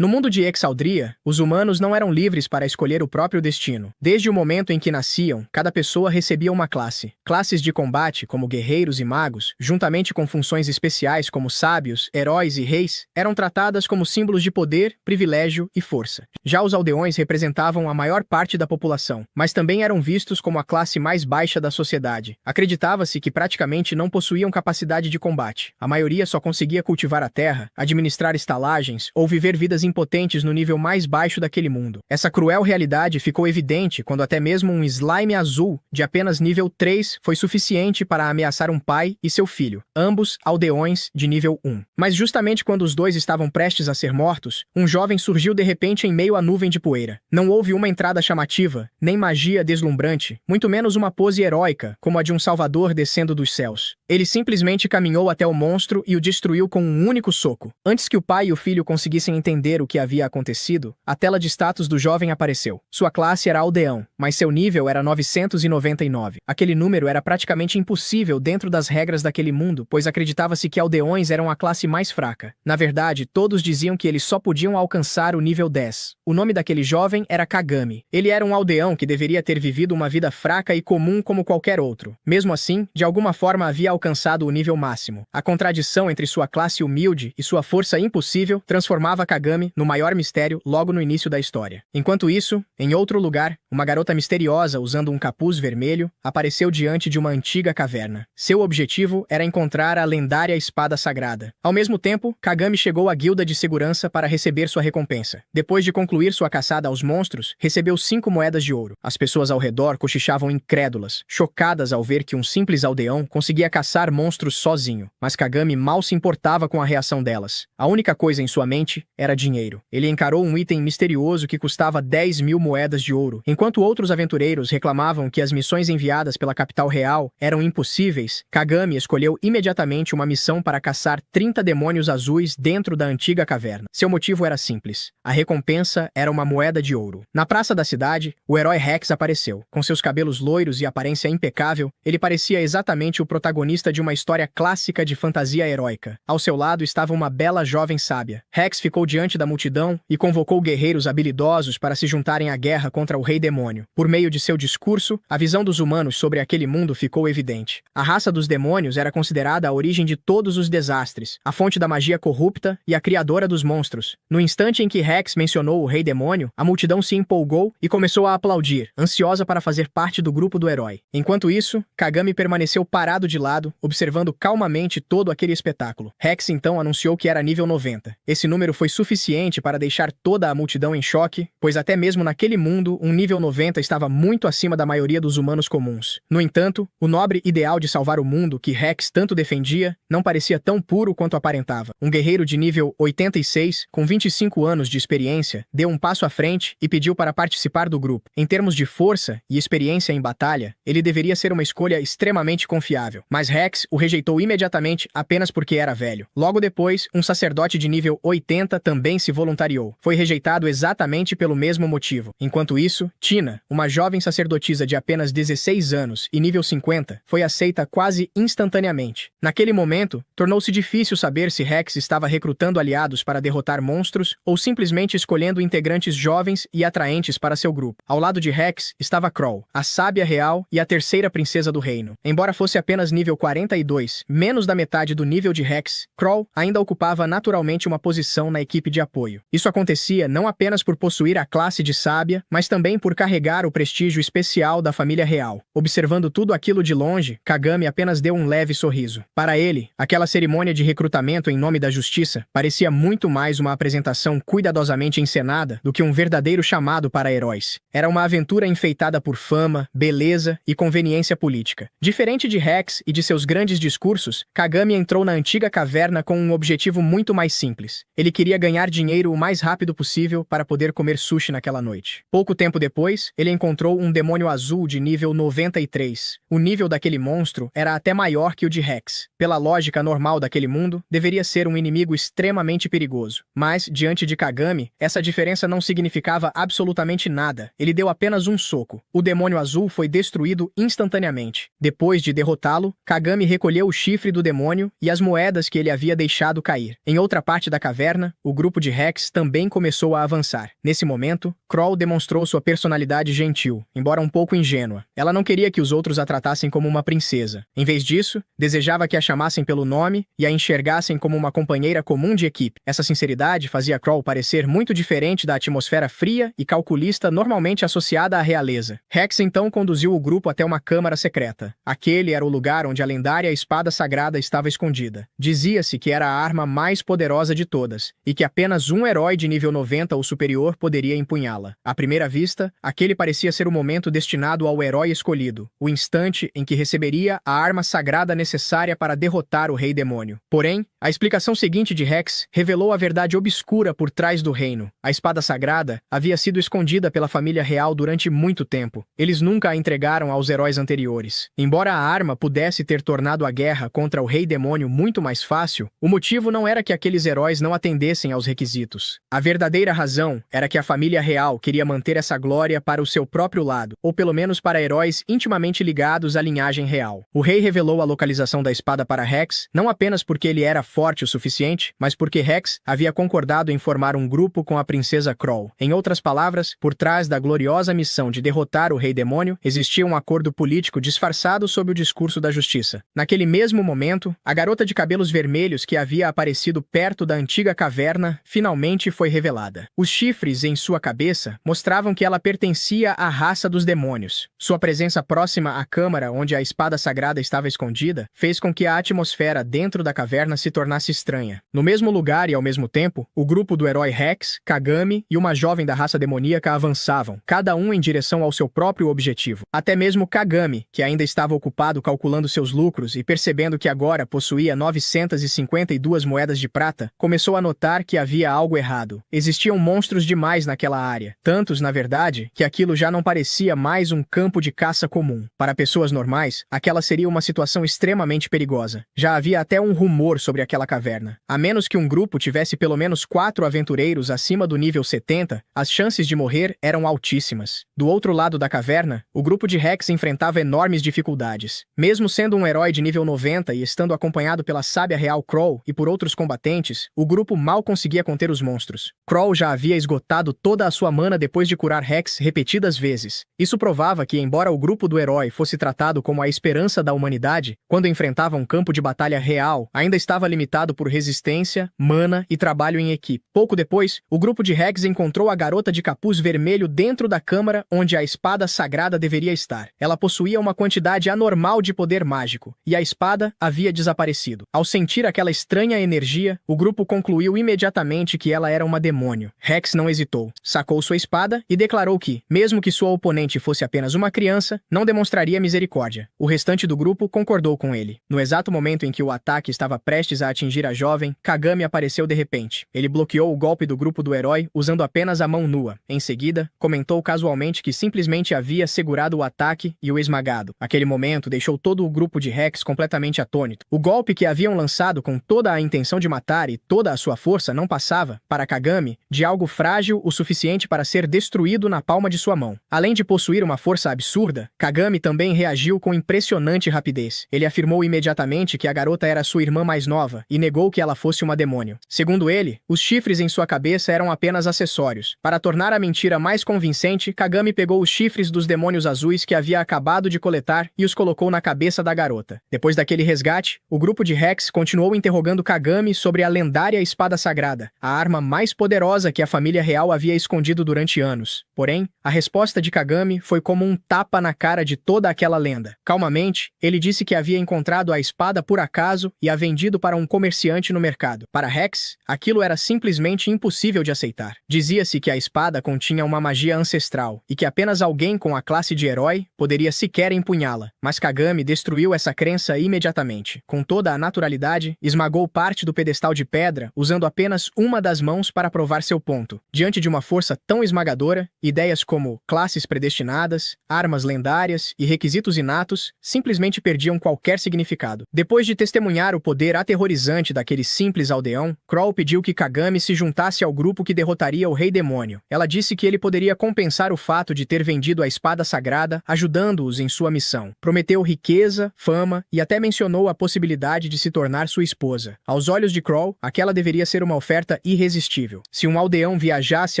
No mundo de Exaldria, os humanos não eram livres para escolher o próprio destino. Desde o momento em que nasciam, cada pessoa recebia uma classe. Classes de combate, como guerreiros e magos, juntamente com funções especiais como sábios, heróis e reis, eram tratadas como símbolos de poder, privilégio e força. Já os aldeões representavam a maior parte da população, mas também eram vistos como a classe mais baixa da sociedade. Acreditava-se que praticamente não possuíam capacidade de combate. A maioria só conseguia cultivar a terra, administrar estalagens ou viver vidas impotentes no nível mais baixo daquele mundo. Essa cruel realidade ficou evidente quando até mesmo um slime azul de apenas nível 3 foi suficiente para ameaçar um pai e seu filho, ambos aldeões de nível 1. Mas justamente quando os dois estavam prestes a ser mortos, um jovem surgiu de repente em meio à nuvem de poeira. Não houve uma entrada chamativa, nem magia deslumbrante, muito menos uma pose heróica, como a de um salvador descendo dos céus. Ele simplesmente caminhou até o monstro e o destruiu com um único soco. Antes que o pai e o filho conseguissem entender o que havia acontecido, a tela de status do jovem apareceu. Sua classe era aldeão, mas seu nível era 999. Aquele número era praticamente impossível dentro das regras daquele mundo, pois acreditava-se que aldeões eram a classe mais fraca. Na verdade, todos diziam que eles só podiam alcançar o nível 10. O nome daquele jovem era Kagami. Ele era um aldeão que deveria ter vivido uma vida fraca e comum como qualquer outro. Mesmo assim, de alguma forma havia alcançado o nível máximo. A contradição entre sua classe humilde e sua força impossível transformava Kagami no maior mistério logo no início da história. Enquanto isso, em outro lugar, uma garota misteriosa usando um capuz vermelho apareceu diante de uma antiga caverna. Seu objetivo era encontrar a lendária espada sagrada. Ao mesmo tempo, Kagami chegou à guilda de segurança para receber sua recompensa. Depois de concluir sua caçada aos monstros, recebeu 5 moedas de ouro. As pessoas ao redor cochichavam incrédulas, chocadas ao ver que um simples aldeão conseguia caçar monstros sozinho. Mas Kagami mal se importava com a reação delas. A única coisa em sua mente era dinheiro. Ele encarou um item misterioso que custava 10.000 moedas de ouro. Enquanto outros aventureiros reclamavam que as missões enviadas pela capital real eram impossíveis, Kagami escolheu imediatamente uma missão para caçar 30 demônios azuis dentro da antiga caverna. Seu motivo era simples. A recompensa era uma moeda de ouro. Na praça da cidade, o herói Rex apareceu. Com seus cabelos loiros e aparência impecável, ele parecia exatamente o protagonista de uma história clássica de fantasia heróica. Ao seu lado estava uma bela jovem sábia. Rex ficou diante da multidão e convocou guerreiros habilidosos para se juntarem à guerra contra o Rei Demônio. Por meio de seu discurso, a visão dos humanos sobre aquele mundo ficou evidente. A raça dos demônios era considerada a origem de todos os desastres, a fonte da magia corrupta e a criadora dos monstros. No instante em que Rex mencionou o Rei Demônio, a multidão se empolgou e começou a aplaudir, ansiosa para fazer parte do grupo do herói. Enquanto isso, Kagami permaneceu parado de lado, observando calmamente todo aquele espetáculo. Rex então anunciou que era nível 90. Esse número foi suficiente para deixar toda a multidão em choque, pois até mesmo naquele mundo, um nível 90 estava muito acima da maioria dos humanos comuns. No entanto, o nobre ideal de salvar o mundo que Rex tanto defendia não parecia tão puro quanto aparentava. Um guerreiro de nível 86, com 25 anos de experiência, deu um passo à frente e pediu para participar do grupo. Em termos de força e experiência em batalha, ele deveria ser uma escolha extremamente confiável, mas Rex o rejeitou imediatamente apenas porque era velho. Logo depois, um sacerdote de nível 80 também se voluntariou. Foi rejeitado exatamente pelo mesmo motivo. Enquanto isso, Tina, uma jovem sacerdotisa de apenas 16 anos e nível 50, foi aceita quase instantaneamente. Naquele momento, tornou-se difícil saber se Rex estava recrutando aliados para derrotar monstros ou simplesmente escolhendo integrantes jovens e atraentes para seu grupo. Ao lado de Rex estava Kroll, a sábia real e a terceira princesa do reino. Embora fosse apenas nível 42, menos da metade do nível de Rex, Kroll ainda ocupava naturalmente uma posição na equipe de apoio. Isso acontecia não apenas por possuir a classe de sábia, mas também por carregar o prestígio especial da família real. Observando tudo aquilo de longe, Kagami apenas deu um leve sorriso. Para ele, aquela cerimônia de recrutamento em nome da justiça parecia muito mais uma apresentação cuidadosamente encenada do que um verdadeiro chamado para heróis. Era uma aventura enfeitada por fama, beleza e conveniência política. Diferente de Rex e de seus grandes discursos, Kagami entrou na antiga caverna com um objetivo muito mais simples. Ele queria ganhar dinheiro o mais rápido possível para poder comer sushi naquela noite. Pouco tempo depois, depois, ele encontrou um demônio azul de nível 93. O nível daquele monstro era até maior que o de Rex. Pela lógica normal daquele mundo, deveria ser um inimigo extremamente perigoso. Mas, diante de Kagami, essa diferença não significava absolutamente nada. Ele deu apenas um soco. O demônio azul foi destruído instantaneamente. Depois de derrotá-lo, Kagami recolheu o chifre do demônio e as moedas que ele havia deixado cair. Em outra parte da caverna, o grupo de Rex também começou a avançar. Nesse momento, Crow demonstrou sua personalidade gentil, embora um pouco ingênua. Ela não queria que os outros a tratassem como uma princesa. Em vez disso, desejava que a chamassem pelo nome e a enxergassem como uma companheira comum de equipe. Essa sinceridade fazia Crow parecer muito diferente da atmosfera fria e calculista normalmente associada à realeza. Rex então conduziu o grupo até uma câmara secreta. Aquele era o lugar onde a lendária espada sagrada estava escondida. Dizia-se que era a arma mais poderosa de todas, e que apenas um herói de nível 90 ou superior poderia empunhá-la. À primeira vista, aquele parecia ser o momento destinado ao herói escolhido, o instante em que receberia a arma sagrada necessária para derrotar o Rei Demônio. Porém, a explicação seguinte de Rex revelou a verdade obscura por trás do reino. A espada sagrada havia sido escondida pela família real durante muito tempo. Eles nunca a entregaram aos heróis anteriores. Embora a arma pudesse ter tornado a guerra contra o Rei Demônio muito mais fácil, o motivo não era que aqueles heróis não atendessem aos requisitos. A verdadeira razão era que a família real queria manter essa glória para o seu próprio lado, ou pelo menos para heróis intimamente ligados à linhagem real. O rei revelou a localização da espada para Rex, não apenas porque ele era forte o suficiente, mas porque Rex havia concordado em formar um grupo com a princesa Crow. Em outras palavras, por trás da gloriosa missão de derrotar o Rei Demônio, existia um acordo político disfarçado sob o discurso da justiça. Naquele mesmo momento, a garota de cabelos vermelhos que havia aparecido perto da antiga caverna finalmente foi revelada. Os chifres em sua cabeça mostravam que ela pertencia à raça dos demônios. Sua presença próxima à câmara onde a espada sagrada estava escondida fez com que a atmosfera dentro da caverna se tornasse estranha. No mesmo lugar e ao mesmo tempo, o grupo do herói Rex, Kagami e uma jovem da raça demoníaca avançavam, cada um em direção ao seu próprio objetivo. Até mesmo Kagami, que ainda estava ocupado calculando seus lucros e percebendo que agora possuía 952 moedas de prata, começou a notar que havia algo errado. Existiam monstros demais naquela área. Tantos, na verdade, que aquilo já não parecia mais um campo de caça comum. Para pessoas normais, aquela seria uma situação extremamente perigosa. Já havia até um rumor sobre aquela caverna. A menos que um grupo tivesse pelo menos 4 aventureiros acima do nível 70, as chances de morrer eram altíssimas. Do outro lado da caverna, o grupo de Rex enfrentava enormes dificuldades. Mesmo sendo um herói de nível 90 e estando acompanhado pela sábia real Crow e por outros combatentes, o grupo mal conseguia conter os monstros. Crow já havia esgotado toda a sua mana depois de curar Rex repetidas vezes. Isso provava que, embora o grupo do herói fosse tratado como a esperança da humanidade, quando enfrentava um campo de batalha real, ainda estava limitado por resistência, mana e trabalho em equipe. Pouco depois, o grupo de Rex encontrou a garota de capuz vermelho dentro da câmara onde a espada sagrada deveria estar. Ela possuía uma quantidade anormal de poder mágico, e a espada havia desaparecido. Ao sentir aquela estranha energia, o grupo concluiu imediatamente que ela era uma demônio. Rex não hesitou. Sacou sua espada e declarou que, mesmo que sua oponente fosse apenas uma criança, não demonstraria misericórdia. O restante do grupo concordou com ele. No exato momento em que o ataque estava prestes a atingir a jovem, Kagami apareceu de repente. Ele bloqueou o golpe do grupo do herói usando apenas a mão nua. Em seguida, comentou casualmente que simplesmente havia segurado o ataque e o esmagado. Aquele momento deixou todo o grupo de Rex completamente atônito. O golpe que haviam lançado com toda a intenção de matar e toda a sua força não passava, para Kagami, de algo frágil o suficiente para ser destruído na palma de sua mão. Além de possuir uma força absurda, Kagami também reagiu com impressionante rapidez. Ele afirmou imediatamente que a garota era sua irmã mais nova e negou que ela fosse uma demônio. Segundo ele, os chifres em sua cabeça eram apenas acessórios. Para tornar a mentira mais convincente, Kagami pegou os chifres dos demônios azuis que havia acabado de coletar e os colocou na cabeça da garota. Depois daquele resgate, o grupo de Rex continuou interrogando Kagami sobre a lendária espada sagrada, a arma mais poderosa que a família real havia escondido durante anos. Porém, a resposta de Kagami foi como um tapa na cara de toda aquela lenda. Calmamente, ele disse que havia encontrado a espada por acaso e a vendido para um comerciante no mercado. Para Rex, aquilo era simplesmente impossível de aceitar. Dizia-se que a espada continha uma magia ancestral e que apenas alguém com a classe de herói poderia sequer empunhá-la. Mas Kagami destruiu essa crença imediatamente. Com toda a naturalidade, esmagou parte do pedestal de pedra usando apenas uma das mãos para provar seu ponto. Diante de uma força tão esmagadora, ideia ideias como classes predestinadas, armas lendárias e requisitos inatos simplesmente perdiam qualquer significado. Depois de testemunhar o poder aterrorizante daquele simples aldeão, Kroll pediu que Kagami se juntasse ao grupo que derrotaria o Rei Demônio. Ela disse que ele poderia compensar o fato de ter vendido a espada sagrada, ajudando-os em sua missão. Prometeu riqueza, fama e até mencionou a possibilidade de se tornar sua esposa. Aos olhos de Kroll, aquela deveria ser uma oferta irresistível. Se um aldeão viajasse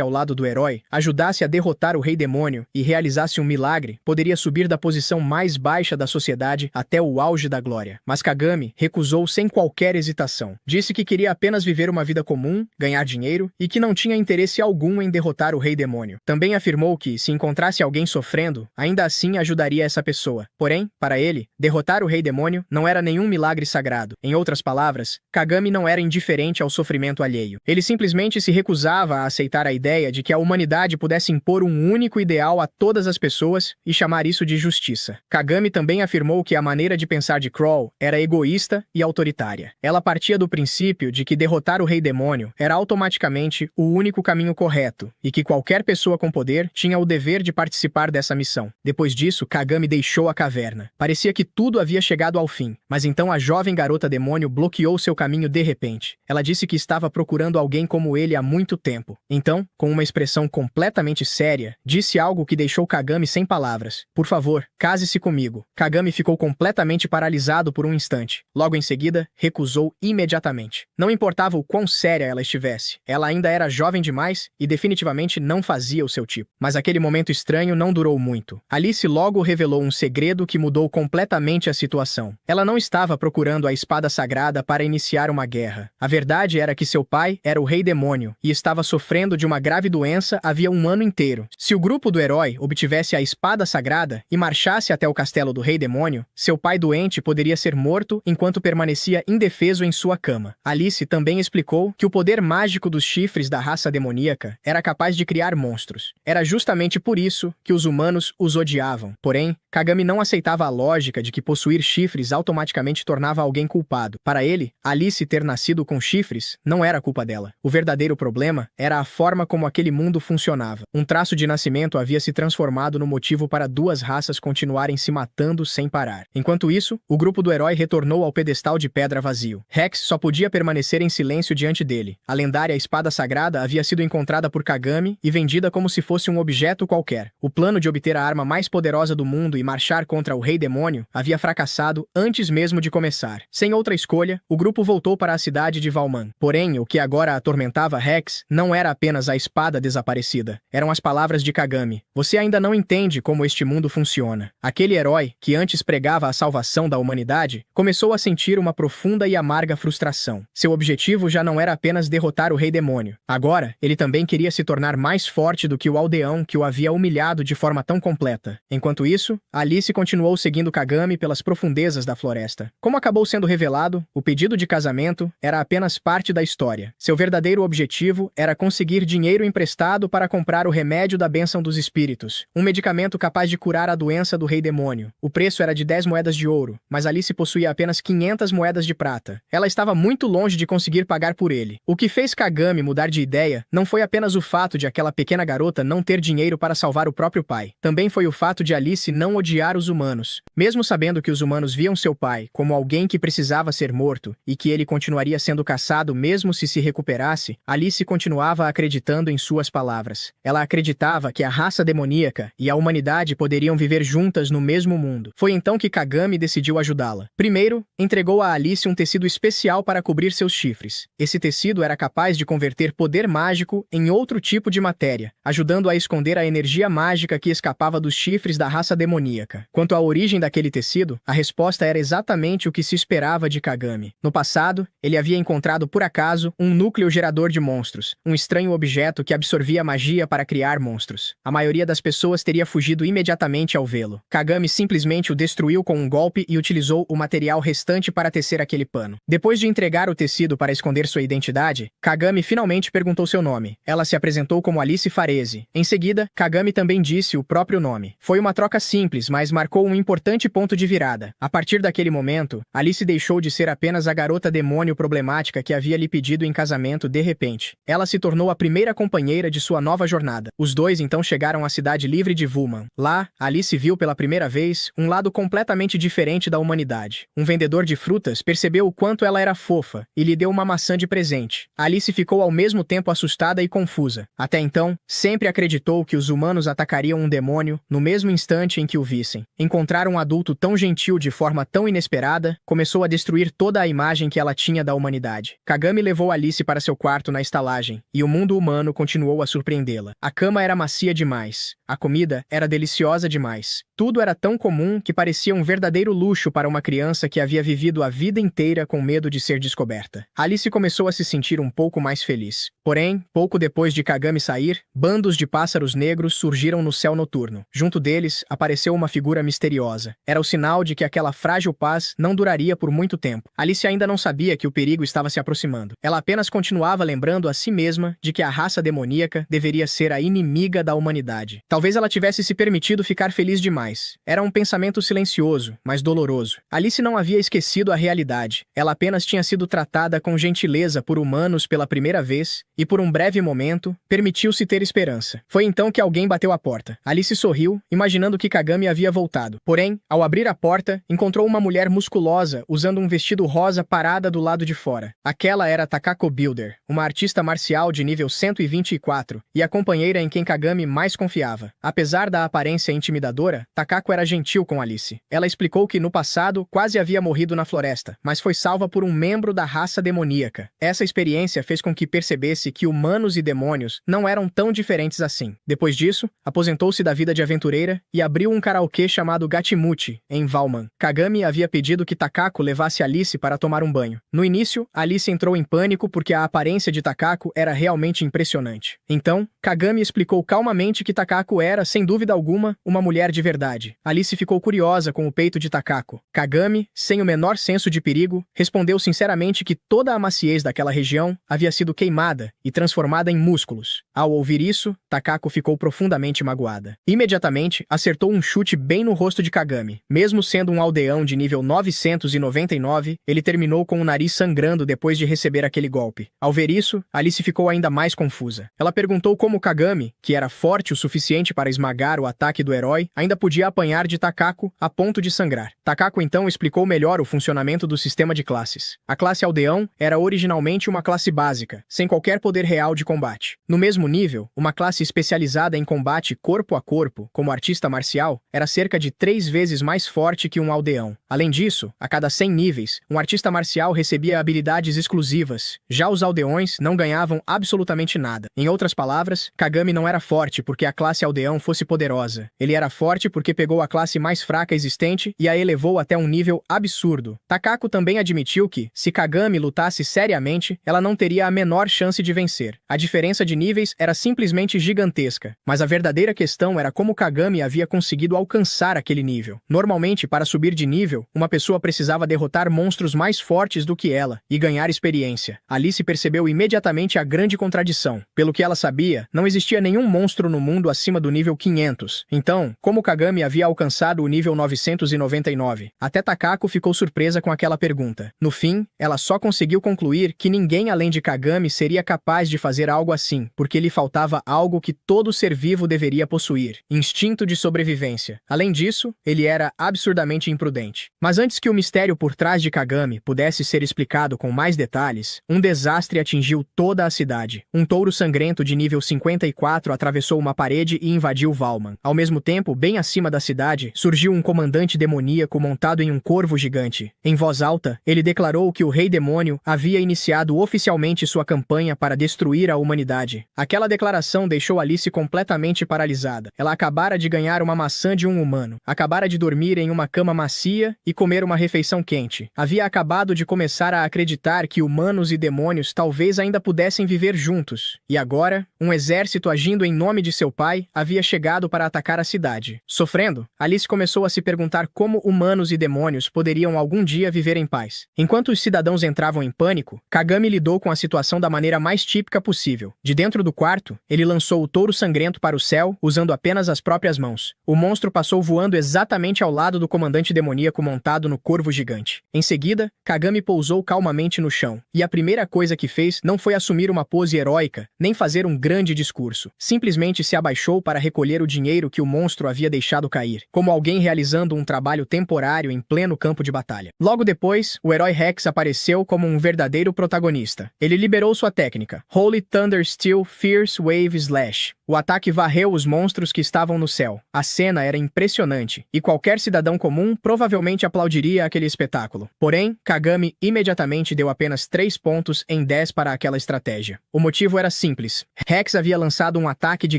ao lado do herói, ajudasse a derrotar o Rei Demônio e realizasse um milagre, poderia subir da posição mais baixa da sociedade até o auge da glória. Mas Kagami recusou sem qualquer hesitação. Disse que queria apenas viver uma vida comum, ganhar dinheiro e que não tinha interesse algum em derrotar o Rei Demônio. Também afirmou que, se encontrasse alguém sofrendo, ainda assim ajudaria essa pessoa. Porém, para ele, derrotar o Rei Demônio não era nenhum milagre sagrado. Em outras palavras, Kagami não era indiferente ao sofrimento alheio. Ele simplesmente se recusava a aceitar a ideia de que a humanidade pudesse impor um único ideal a todas as pessoas e chamar isso de justiça. Kagami também afirmou que a maneira de pensar de Kroll era egoísta e autoritária. Ela partia do princípio de que derrotar o Rei Demônio era automaticamente o único caminho correto e que qualquer pessoa com poder tinha o dever de participar dessa missão. Depois disso, Kagami deixou a caverna. Parecia que tudo havia chegado ao fim, mas então a jovem garota demônio bloqueou seu caminho de repente. Ela disse que estava procurando alguém como ele há muito tempo. Então, com uma expressão completamente séria, disse algo que deixou Kagami sem palavras. Por favor, case-se comigo. Kagami ficou completamente paralisado por um instante. Logo em seguida, recusou imediatamente. Não importava o quão séria ela estivesse. Ela ainda era jovem demais e definitivamente não fazia o seu tipo. Mas aquele momento estranho não durou muito. Alice logo revelou um segredo que mudou completamente a situação. Ela não estava procurando a espada sagrada para iniciar uma guerra. A verdade era que seu pai era o Rei Demônio e estava sofrendo de uma grave doença havia um ano inteiro. Se o grupo do herói obtivesse a espada sagrada e marchasse até o castelo do Rei Demônio, seu pai doente poderia ser morto enquanto permanecia indefeso em sua cama. Alice também explicou que o poder mágico dos chifres da raça demoníaca era capaz de criar monstros. Era justamente por isso que os humanos os odiavam. Porém, Kagami não aceitava a lógica de que possuir chifres automaticamente tornava alguém culpado. Para ele, Alice ter nascido com chifres não era culpa dela. O verdadeiro problema era a forma como aquele mundo funcionava. Um traço de nascimento havia se transformado no motivo para duas raças continuarem se matando sem parar. Enquanto isso, o grupo do herói retornou ao pedestal de pedra vazio. Rex só podia permanecer em silêncio diante dele. A lendária espada sagrada havia sido encontrada por Kagami e vendida como se fosse um objeto qualquer. O plano de obter a arma mais poderosa do mundo e marchar contra o Rei Demônio havia fracassado antes mesmo de começar. Sem outra escolha, o grupo voltou para a cidade de Valman. Porém, o que agora atormentava Rex não era apenas a espada desaparecida. Eram as palavras de Kagami. Você ainda não entende como este mundo funciona. Aquele herói, que antes pregava a salvação da humanidade, começou a sentir uma profunda e amarga frustração. Seu objetivo já não era apenas derrotar o Rei Demônio. Agora, ele também queria se tornar mais forte do que o aldeão que o havia humilhado de forma tão completa. Enquanto isso, Alice continuou seguindo Kagami pelas profundezas da floresta. Como acabou sendo revelado, o pedido de casamento era apenas parte da história. Seu verdadeiro objetivo era conseguir dinheiro emprestado para comprar o remédio da bênção dos espíritos, um medicamento capaz de curar a doença do Rei Demônio. O preço era de 10 moedas de ouro, mas Alice possuía apenas 500 moedas de prata. Ela estava muito longe de conseguir pagar por ele. O que fez Kagami mudar de ideia não foi apenas o fato de aquela pequena garota não ter dinheiro para salvar o próprio pai. Também foi o fato de Alice não odiar os humanos. Mesmo sabendo que os humanos viam seu pai como alguém que precisava ser morto e que ele continuaria sendo caçado mesmo se recuperasse, Alice continuava acreditando em suas palavras. Ela acreditava que a raça demoníaca e a humanidade poderiam viver juntas no mesmo mundo. Foi então que Kagami decidiu ajudá-la. Primeiro, entregou a Alice um tecido especial para cobrir seus chifres. Esse tecido era capaz de converter poder mágico em outro tipo de matéria, ajudando a esconder a energia mágica que escapava dos chifres da raça demoníaca. Quanto à origem daquele tecido, a resposta era exatamente o que se esperava de Kagami. No passado, ele havia encontrado por acaso um núcleo gerador de monstros, um estranho objeto que absorvia magia para criar monstros. A maioria das pessoas teria fugido imediatamente ao vê-lo. Kagami simplesmente o destruiu com um golpe e utilizou o material restante para tecer aquele pano. Depois de entregar o tecido para esconder sua identidade, Kagami finalmente perguntou seu nome. Ela se apresentou como Alice Farese. Em seguida, Kagami também disse o próprio nome. Foi uma troca simples, mas marcou um importante ponto de virada. A partir daquele momento, Alice deixou de ser apenas a garota demônio problemática que havia lhe pedido em casamento de repente. Ela se tornou a primeira companheira de sua nova jornada. Os dois então chegaram à cidade livre de Vulman. Lá, Alice viu pela primeira vez um lado completamente diferente da humanidade. Um vendedor de frutas percebeu o quanto ela era fofa e lhe deu uma maçã de presente. Alice ficou ao mesmo tempo assustada e confusa. Até então, sempre acreditou que os humanos atacariam um demônio no mesmo instante em que o vissem. Encontrar um adulto tão gentil de forma tão inesperada começou a destruir toda a imagem que ela tinha da humanidade. Kagami levou Alice para seu quarto na estalagem, e o mundo humano continuou a surpreendê-la. A cama era macia demais. A comida era deliciosa demais. Tudo era tão comum que parecia um verdadeiro luxo para uma criança que havia vivido a vida inteira com medo de ser descoberta. Alice começou a se sentir um pouco mais feliz. Porém, pouco depois de Kagami sair, bandos de pássaros negros surgiram no céu noturno. Junto deles, apareceu uma figura misteriosa. Era o sinal de que aquela frágil paz não duraria por muito tempo. Alice ainda não sabia que o perigo estava se aproximando. Ela apenas continuava lembrando a si mesma de que a raça demoníaca deveria ser a inimiga da humanidade. Talvez ela tivesse se permitido ficar feliz demais. Era um pensamento silencioso, mas doloroso. Alice não havia esquecido a realidade. Ela apenas tinha sido tratada com gentileza por humanos pela primeira vez e, por um breve momento, permitiu-se ter esperança. Foi então que alguém bateu à porta. Alice sorriu, imaginando que Kagami havia voltado. Porém, ao abrir a porta, encontrou uma mulher musculosa usando um vestido rosa parada do lado de fora. Aquela era Takako Builder, uma artista marcial de nível 124 e a companheira em quem Kagami mais confiava. Apesar da aparência intimidadora, Takako era gentil com Alice. Ela explicou que no passado quase havia morrido na floresta, mas foi salva por um membro da raça demoníaca. Essa experiência fez com que percebesse que humanos e demônios não eram tão diferentes assim. Depois disso, aposentou-se da vida de aventureira e abriu um karaokê chamado Gatimuchi, em Valman. Kagami havia pedido que Takako levasse Alice para tomar um banho. No início, Alice entrou em pânico porque a aparência de Takako era realmente impressionante. Então, Kagami explicou calmamente que Takako era, sem dúvida alguma, uma mulher de verdade. Alice ficou curiosa com o peito de Takako. Kagami, sem o menor senso de perigo, respondeu sinceramente que toda a maciez daquela região havia sido queimada e transformada em músculos. Ao ouvir isso, Takako ficou profundamente magoada. Imediatamente, acertou um chute bem no rosto de Kagami. Mesmo sendo um aldeão de nível 999, ele terminou com o nariz sangrando depois de receber aquele golpe. Ao ver isso, Alice ficou ainda mais confusa. Ela perguntou como Kagami, que era forte o suficiente para esmagar o ataque do herói, ainda podia apanhar de Takako a ponto de sangrar. Takako então explicou melhor o funcionamento do sistema de classes. A classe aldeão era originalmente uma classe básica, sem qualquer poder real de combate. No mesmo nível, uma classe especializada em combate corpo a corpo, como artista marcial, era cerca de 3 vezes mais forte que um aldeão. Além disso, a cada 100 níveis, um artista marcial recebia habilidades exclusivas. Já os aldeões não ganhavam absolutamente nada. Em outras palavras, Kagami não era forte porque a classe aldeão fosse poderosa. Ele era forte porque pegou a classe mais fraca existente e a elevou até um nível absurdo. Takako também admitiu que, se Kagami lutasse seriamente, ela não teria a menor chance de vencer. A diferença de níveis era simplesmente gigantesca, mas a verdadeira questão era como Kagami havia conseguido alcançar aquele nível. Normalmente, para subir de nível, uma pessoa precisava derrotar monstros mais fortes do que ela e ganhar experiência. Alice percebeu imediatamente a grande contradição. Pelo que ela sabia, não existia nenhum monstro no mundo acima do nível 500. Então, como Kagami havia alcançado o nível 999? Até Takako ficou surpresa com aquela pergunta. No fim, ela só conseguiu concluir que ninguém além de Kagami seria capaz de fazer algo assim, porque lhe faltava algo que todo ser vivo deveria possuir: instinto de sobrevivência. Além disso, ele era absurdamente imprudente. Mas antes que o mistério por trás de Kagami pudesse ser explicado com mais detalhes, um desastre atingiu toda a cidade. Um touro sangrento de nível 54 atravessou uma parede e invadiu Valman. Ao mesmo tempo, bem acima da cidade, surgiu um comandante demoníaco montado em um corvo gigante. Em voz alta, ele declarou que o Rei Demônio havia iniciado oficialmente sua campanha para destruir a humanidade. Aquela declaração deixou Alice completamente paralisada. Ela acabara de ganhar uma maçã de um humano, acabara de dormir em uma cama macia e comer uma refeição quente. Havia acabado de começar a acreditar que humanos e demônios talvez ainda pudessem viver juntos. E agora, um exército agindo em nome de seu pai havia chegado para atacar a cidade. Sofrendo, Alice começou a se perguntar como humanos e demônios poderiam algum dia viver em paz. Enquanto os cidadãos entravam em pânico, Kagami lidou com a situação da maneira mais típica possível. De dentro do quarto, ele lançou o touro sangrento para o céu, usando apenas as próprias mãos. O monstro passou voando exatamente ao lado do comandante demoníaco montado no corvo gigante. Em seguida, Kagami pousou calmamente no chão, e a primeira coisa que fez não foi assumir uma pose heróica, nem fazer um grande discurso. simplesmente se abaixou para recolher o dinheiro que o monstro havia deixado cair, como alguém realizando um trabalho temporário em pleno campo de batalha. Logo depois, o herói Rex apareceu como um verdadeiro protagonista. Ele liberou sua técnica, Holy Thunder Steel Fierce Wave Slash. O ataque varreu os monstros que estavam no céu. A cena era impressionante, e qualquer cidadão comum provavelmente aplaudiria aquele espetáculo. Porém, Kagami imediatamente deu apenas 3 pontos em 10 para aquela estratégia. O motivo era simples. Rex havia lançado um ataque de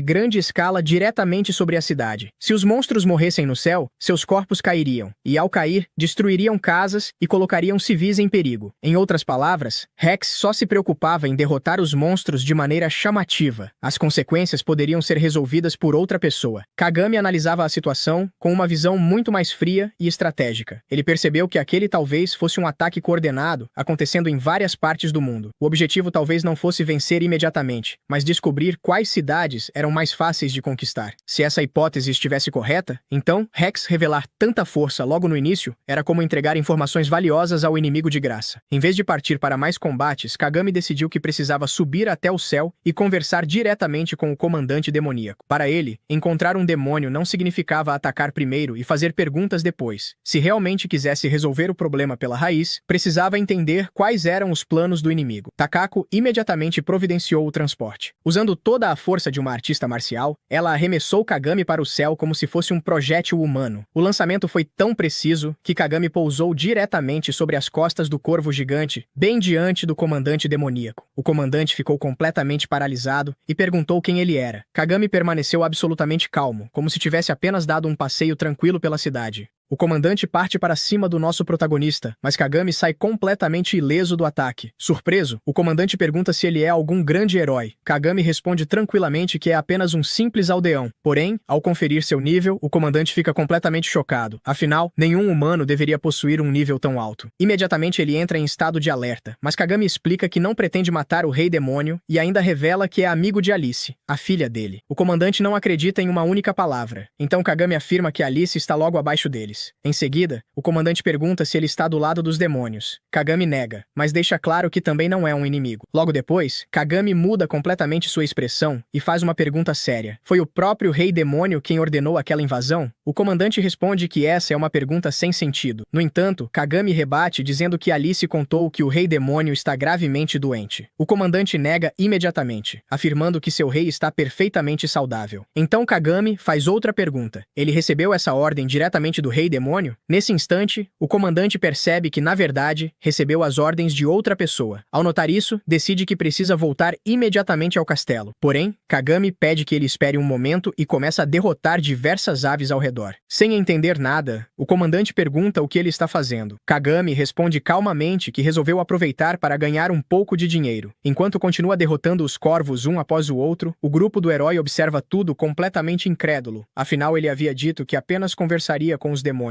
grande escala diretamente sobre a cidade. Se os monstros morressem no céu, seus corpos cairiam, e ao cair, destruiriam casas e colocariam civis em perigo. Em outras palavras, Rex só se preocupava em derrotar os monstros de maneira chamativa. As consequências poderiam ser resolvidas por outra pessoa. Kagami analisava a situação com uma visão muito mais fria e estratégica. Ele percebeu que aquele talvez fosse um ataque coordenado, acontecendo em várias partes do mundo. O objetivo talvez não fosse vencer imediatamente, mas descobrir quais cidades eram mais fáceis de conquistar. Se essa hipótese estivesse correta, então Rex revelar tanta força logo no início era como entregar informações valiosas ao inimigo de graça. Em vez de partir para mais combates, Kagami decidiu que precisava subir até o céu e conversar diretamente com o comandante demoníaco. Para ele, encontrar um demônio não significava atacar primeiro e fazer perguntas depois. Se realmente quisesse resolver o problema pela raiz, precisava entender quais eram os planos do inimigo. Takako imediatamente providenciou o transporte. Usando toda a força de uma artista marcial, ela arremessou Kagami para o céu como se fosse um projétil humano. O lançamento foi tão preciso que Kagami pousou diretamente sobre as costas do corvo gigante, bem diante do comandante demoníaco. O comandante ficou completamente paralisado e perguntou quem ele era. Kagami permaneceu absolutamente calmo, como se tivesse apenas dado um passeio tranquilo pela cidade. O comandante parte para cima do nosso protagonista, mas Kagami sai completamente ileso do ataque. Surpreso, o comandante pergunta se ele é algum grande herói. Kagami responde tranquilamente que é apenas um simples aldeão. Porém, ao conferir seu nível, o comandante fica completamente chocado. Afinal, nenhum humano deveria possuir um nível tão alto. Imediatamente ele entra em estado de alerta, mas Kagami explica que não pretende matar o Rei Demônio e ainda revela que é amigo de Alice, a filha dele. O comandante não acredita em uma única palavra. Então Kagami afirma que Alice está logo abaixo deles. Em seguida, o comandante pergunta se ele está do lado dos demônios. Kagami nega, mas deixa claro que também não é um inimigo. Logo depois, Kagami muda completamente sua expressão e faz uma pergunta séria. Foi o próprio Rei Demônio quem ordenou aquela invasão? O comandante responde que essa é uma pergunta sem sentido. No entanto, Kagami rebate dizendo que Alice contou que o Rei Demônio está gravemente doente. O comandante nega imediatamente, afirmando que seu rei está perfeitamente saudável. Então Kagami faz outra pergunta. Ele recebeu essa ordem diretamente do Rei Demônio? Nesse instante, o comandante percebe que, na verdade, recebeu as ordens de outra pessoa. Ao notar isso, decide que precisa voltar imediatamente ao castelo. Porém, Kagami pede que ele espere um momento e começa a derrotar diversas aves ao redor. Sem entender nada, o comandante pergunta o que ele está fazendo. Kagami responde calmamente que resolveu aproveitar para ganhar um pouco de dinheiro. Enquanto continua derrotando os corvos um após o outro, o grupo do herói observa tudo completamente incrédulo. Afinal, ele havia dito que apenas conversaria com os demônios.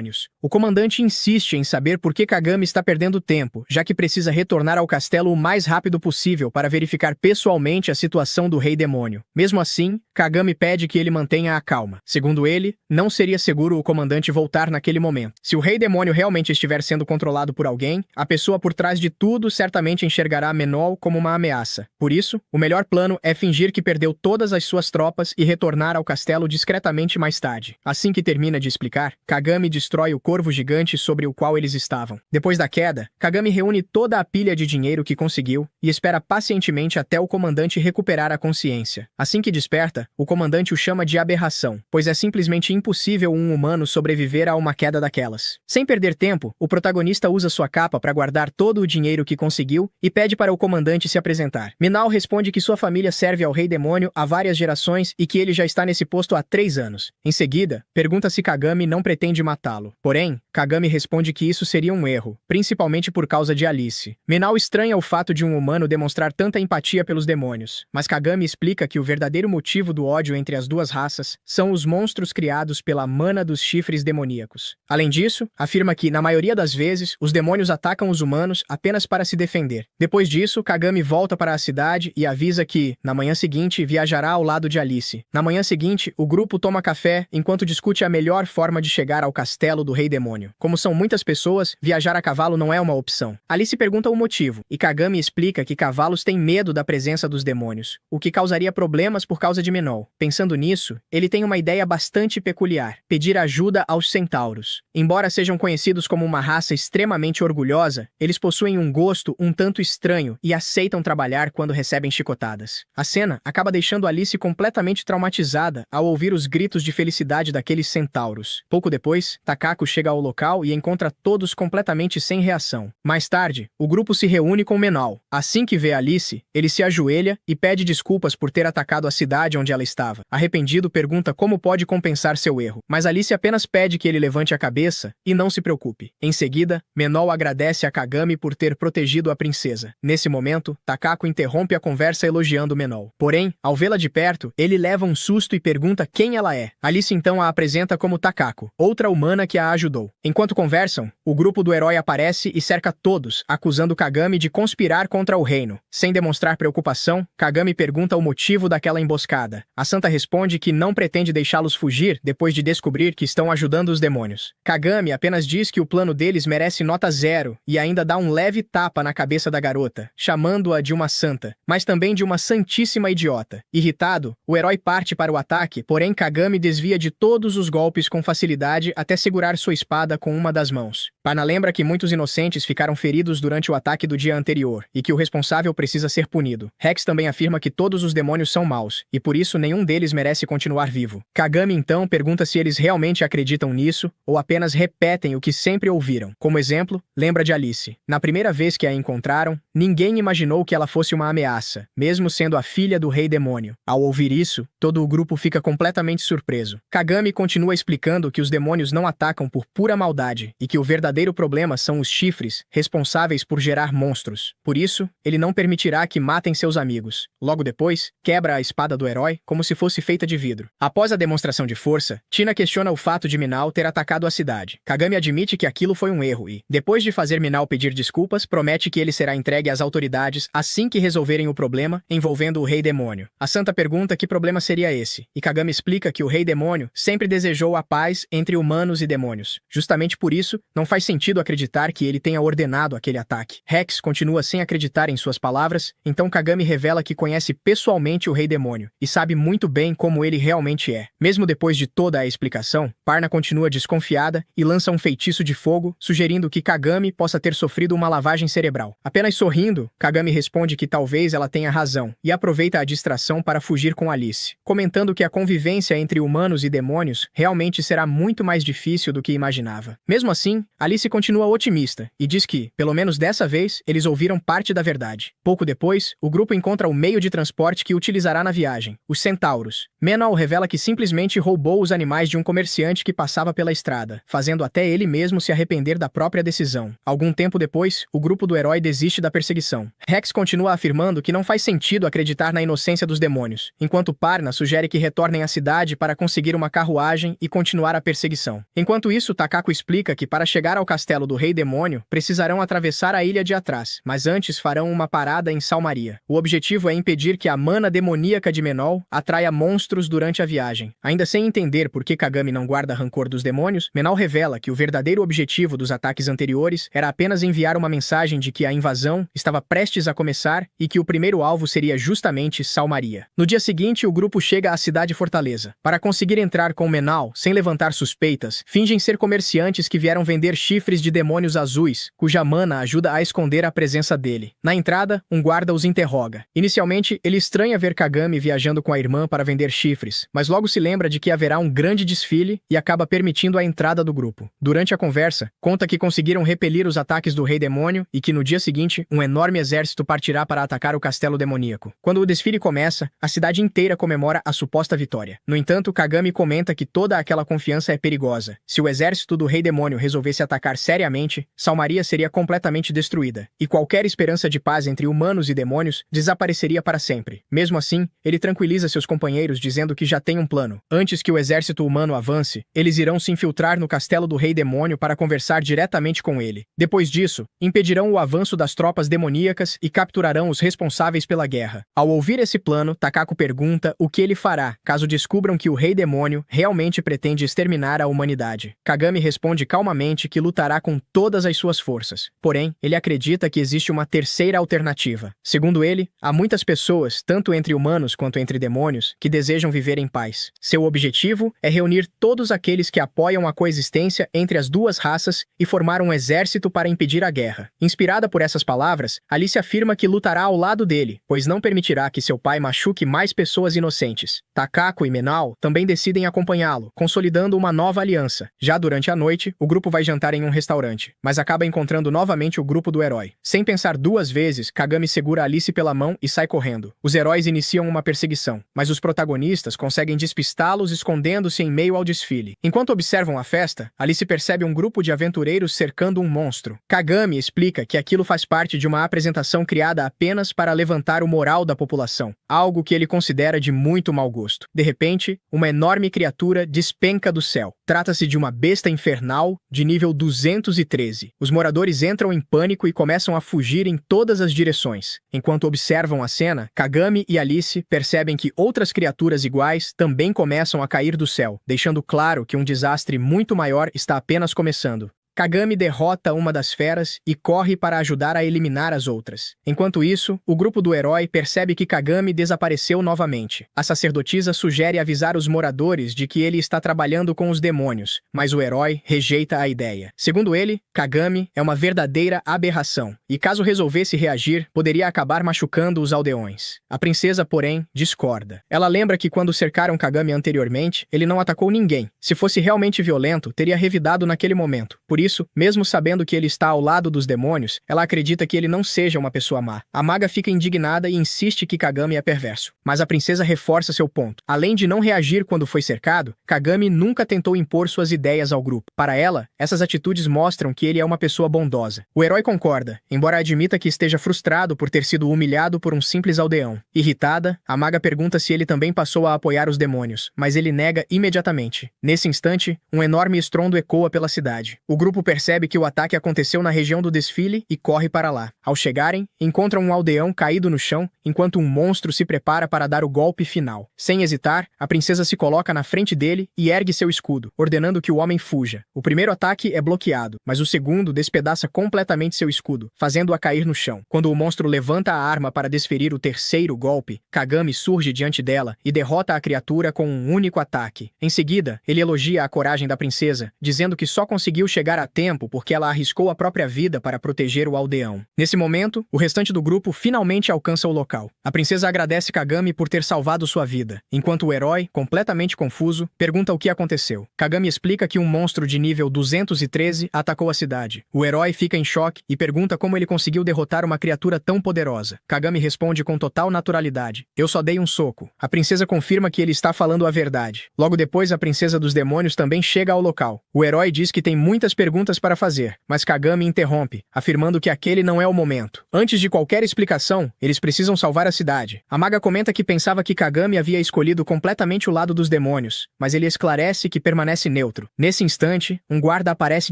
O comandante insiste em saber por que Kagami está perdendo tempo, já que precisa retornar ao castelo o mais rápido possível para verificar pessoalmente a situação do Rei Demônio. Mesmo assim, Kagami pede que ele mantenha a calma. Segundo ele, não seria seguro o comandante voltar naquele momento. Se o Rei Demônio realmente estiver sendo controlado por alguém, a pessoa por trás de tudo certamente enxergará Menol como uma ameaça. Por isso, o melhor plano é fingir que perdeu todas as suas tropas e retornar ao castelo discretamente mais tarde. Assim que termina de explicar, Kagami destrói o corvo gigante sobre o qual eles estavam. Depois da queda, Kagami reúne toda a pilha de dinheiro que conseguiu e espera pacientemente até o comandante recuperar a consciência. Assim que desperta, o comandante o chama de aberração, pois é simplesmente impossível um humano sobreviver a uma queda daquelas. Sem perder tempo, o protagonista usa sua capa para guardar todo o dinheiro que conseguiu e pede para o comandante se apresentar. Minal responde que sua família serve ao Rei Demônio há várias gerações e que ele já está nesse posto há 3 anos. Em seguida, pergunta se Kagami não pretende matá-lo. Porém, Kagami responde que isso seria um erro, principalmente por causa de Alice. Minal estranha o fato de um humano demonstrar tanta empatia pelos demônios, mas Kagami explica que o verdadeiro motivo do ódio entre as duas raças são os monstros criados pela mana dos chifres demoníacos. Além disso, afirma que, na maioria das vezes, os demônios atacam os humanos apenas para se defender. Depois disso, Kagami volta para a cidade e avisa que, na manhã seguinte, viajará ao lado de Alice. Na manhã seguinte, o grupo toma café enquanto discute a melhor forma de chegar ao castelo castelo do Rei Demônio. Como são muitas pessoas, viajar a cavalo não é uma opção. Alice pergunta o motivo, e Kagami explica que cavalos têm medo da presença dos demônios, o que causaria problemas por causa de Menou. Pensando nisso, ele tem uma ideia bastante peculiar: pedir ajuda aos centauros. Embora sejam conhecidos como uma raça extremamente orgulhosa, eles possuem um gosto um tanto estranho e aceitam trabalhar quando recebem chicotadas. A cena acaba deixando Alice completamente traumatizada ao ouvir os gritos de felicidade daqueles centauros. Pouco depois, Takako chega ao local e encontra todos completamente sem reação. Mais tarde, o grupo se reúne com Menou. Assim que vê Alice, ele se ajoelha e pede desculpas por ter atacado a cidade onde ela estava. Arrependido, pergunta como pode compensar seu erro, mas Alice apenas pede que ele levante a cabeça e não se preocupe. Em seguida, Menou agradece a Kagami por ter protegido a princesa. Nesse momento, Takako interrompe a conversa elogiando Menou. Porém, ao vê-la de perto, ele leva um susto e pergunta quem ela é. Alice então a apresenta como Takako, outra humana que a ajudou. Enquanto conversam, o grupo do herói aparece e cerca todos, acusando Kagami de conspirar contra o reino. Sem demonstrar preocupação, Kagami pergunta o motivo daquela emboscada. A santa responde que não pretende deixá-los fugir depois de descobrir que estão ajudando os demônios. Kagami apenas diz que o plano deles merece nota 0 e ainda dá um leve tapa na cabeça da garota, chamando-a de uma santa, mas também de uma santíssima idiota. Irritado, o herói parte para o ataque, porém Kagami desvia de todos os golpes com facilidade até segurar sua espada com uma das mãos. Parna lembra que muitos inocentes ficaram feridos durante o ataque do dia anterior e que o responsável precisa ser punido. Rex também afirma que todos os demônios são maus e por isso nenhum deles merece continuar vivo. Kagami então pergunta se eles realmente acreditam nisso ou apenas repetem o que sempre ouviram. Como exemplo, lembra de Alice. Na primeira vez que a encontraram, ninguém imaginou que ela fosse uma ameaça, mesmo sendo a filha do Rei Demônio. Ao ouvir isso, todo o grupo fica completamente surpreso. Kagami continua explicando que os demônios não atacam por pura maldade e que o verdadeiro problema são os chifres, responsáveis por gerar monstros. Por isso, ele não permitirá que matem seus amigos. Logo depois, quebra a espada do herói como se fosse feita de vidro. Após a demonstração de força, Tina questiona o fato de Minao ter atacado a cidade. Kagami admite que aquilo foi um erro e, depois de fazer Minao pedir desculpas, promete que ele será entregue às autoridades assim que resolverem o problema envolvendo o Rei Demônio. A santa pergunta que problema seria esse, e Kagami explica que o Rei Demônio sempre desejou a paz entre humanos e demônios. Justamente por isso, não faz sentido acreditar que ele tenha ordenado aquele ataque. Rex continua sem acreditar em suas palavras, então Kagami revela que conhece pessoalmente o Rei Demônio e sabe muito bem como ele realmente é. Mesmo depois de toda a explicação, Parna continua desconfiada e lança um feitiço de fogo, sugerindo que Kagami possa ter sofrido uma lavagem cerebral. Apenas sorrindo, Kagami responde que talvez ela tenha razão e aproveita a distração para fugir com Alice, comentando que a convivência entre humanos e demônios realmente será muito mais difícil do que imaginava. Mesmo assim, Alice continua otimista e diz que, pelo menos dessa vez, eles ouviram parte da verdade. Pouco depois, o grupo encontra o meio de transporte que utilizará na viagem, os centauros. Menou revela que simplesmente roubou os animais de um comerciante que passava pela estrada, fazendo até ele mesmo se arrepender da própria decisão. Algum tempo depois, o grupo do herói desiste da perseguição. Rex continua afirmando que não faz sentido acreditar na inocência dos demônios, enquanto Parna sugere que retornem à cidade para conseguir uma carruagem e continuar a perseguição. Enquanto isso, Takako explica que para chegar ao castelo do Rei Demônio, precisarão atravessar a ilha de Atrás, mas antes farão uma parada em Salmaria. O objetivo é impedir que a mana demoníaca de Menou atraia monstros durante a viagem. Ainda sem entender por que Kagami não guarda rancor dos demônios, Menou revela que o verdadeiro objetivo dos ataques anteriores era apenas enviar uma mensagem de que a invasão estava prestes a começar e que o primeiro alvo seria justamente Salmaria. No dia seguinte, o grupo chega à cidade fortaleza. Para conseguir entrar com Menou sem levantar suspeitas, fingem ser comerciantes que vieram vender chifres de demônios azuis, cuja mana ajuda a esconder a presença dele. Na entrada, um guarda os interroga. Inicialmente, ele estranha ver Kagami viajando com a irmã para vender chifres, mas logo se lembra de que haverá um grande desfile e acaba permitindo a entrada do grupo. Durante a conversa, conta que conseguiram repelir os ataques do Rei Demônio e que no dia seguinte, um enorme exército partirá para atacar o castelo demoníaco. Quando o desfile começa, a cidade inteira comemora a suposta vitória. No entanto, Kagami comenta que toda aquela confiança é perigosa. Se o exército do Rei Demônio resolvesse atacar seriamente, Salmaria seria completamente destruída, e qualquer esperança de paz entre humanos e demônios desapareceria para sempre. Mesmo assim, ele tranquiliza seus companheiros dizendo que já tem um plano. Antes que o exército humano avance, eles irão se infiltrar no castelo do Rei Demônio para conversar diretamente com ele. Depois disso, impedirão o avanço das tropas demoníacas e capturarão os responsáveis pela guerra. Ao ouvir esse plano, Takako pergunta o que ele fará caso descubram que o Rei Demônio realmente pretende exterminar a humanidade. cidade. Kagami responde calmamente que lutará com todas as suas forças. Porém, ele acredita que existe uma terceira alternativa. Segundo ele, há muitas pessoas, tanto entre humanos quanto entre demônios, que desejam viver em paz. Seu objetivo é reunir todos aqueles que apoiam a coexistência entre as duas raças e formar um exército para impedir a guerra. Inspirada por essas palavras, Alice afirma que lutará ao lado dele, pois não permitirá que seu pai machuque mais pessoas inocentes. Takako e Menao também decidem acompanhá-lo, consolidando uma nova aliança. Já durante a noite, o grupo vai jantar em um restaurante, mas acaba encontrando novamente o grupo do herói. Sem pensar duas vezes, Kagami segura Alice pela mão e sai correndo. Os heróis iniciam uma perseguição, mas os protagonistas conseguem despistá-los escondendo-se em meio ao desfile. Enquanto observam a festa, Alice percebe um grupo de aventureiros cercando um monstro. Kagami explica que aquilo faz parte de uma apresentação criada apenas para levantar o moral da população, algo que ele considera de muito mau gosto. De repente, uma enorme criatura despenca do céu. Trata-se de uma besta infernal de nível 213. Os moradores entram em pânico e começam a fugir em todas as direções. Enquanto observam a cena, Kagami e Alice percebem que outras criaturas iguais também começam a cair do céu, deixando claro que um desastre muito maior está apenas começando. Kagami derrota uma das feras e corre para ajudar a eliminar as outras. Enquanto isso, o grupo do herói percebe que Kagami desapareceu novamente. A sacerdotisa sugere avisar os moradores de que ele está trabalhando com os demônios, mas o herói rejeita a ideia. Segundo ele, Kagami é uma verdadeira aberração, e caso resolvesse reagir, poderia acabar machucando os aldeões. A princesa, porém, discorda. Ela lembra que quando cercaram Kagami anteriormente, ele não atacou ninguém. Se fosse realmente violento, teria revidado naquele momento. Por isso, mesmo sabendo que ele está ao lado dos demônios, ela acredita que ele não seja uma pessoa má. A maga fica indignada e insiste que Kagami é perverso. Mas a princesa reforça seu ponto. Além de não reagir quando foi cercado, Kagami nunca tentou impor suas ideias ao grupo. Para ela, essas atitudes mostram que ele é uma pessoa bondosa. O herói concorda, embora admita que esteja frustrado por ter sido humilhado por um simples aldeão. Irritada, a maga pergunta se ele também passou a apoiar os demônios, mas ele nega imediatamente. Nesse instante, um enorme estrondo ecoa pela cidade. O grupo percebe que o ataque aconteceu na região do desfile e corre para lá. Ao chegarem, encontram um aldeão caído no chão, enquanto um monstro se prepara para dar o golpe final. Sem hesitar, a princesa se coloca na frente dele e ergue seu escudo, ordenando que o homem fuja. O primeiro ataque é bloqueado, mas o segundo despedaça completamente seu escudo, fazendo-a cair no chão. Quando o monstro levanta a arma para desferir o terceiro golpe, Kagami surge diante dela e derrota a criatura com um único ataque. Em seguida, ele elogia a coragem da princesa, dizendo que só conseguiu chegar a tempo porque ela arriscou a própria vida para proteger o aldeão. Nesse momento, o restante do grupo finalmente alcança o local. A princesa agradece Kagami por ter salvado sua vida, enquanto o herói, completamente confuso, pergunta o que aconteceu. Kagami explica que um monstro de nível 213 atacou a cidade. O herói fica em choque e pergunta como ele conseguiu derrotar uma criatura tão poderosa. Kagami responde com total naturalidade: "Eu só dei um soco." A princesa confirma que ele está falando a verdade. Logo depois, a princesa dos demônios também chega ao local. O herói diz que tem muitas perguntas para fazer, mas Kagami interrompe, afirmando que aquele não é o momento. Antes de qualquer explicação, eles precisam salvar a cidade. A maga comenta que pensava que Kagami havia escolhido completamente o lado dos demônios, mas ele esclarece que permanece neutro. Nesse instante, um guarda aparece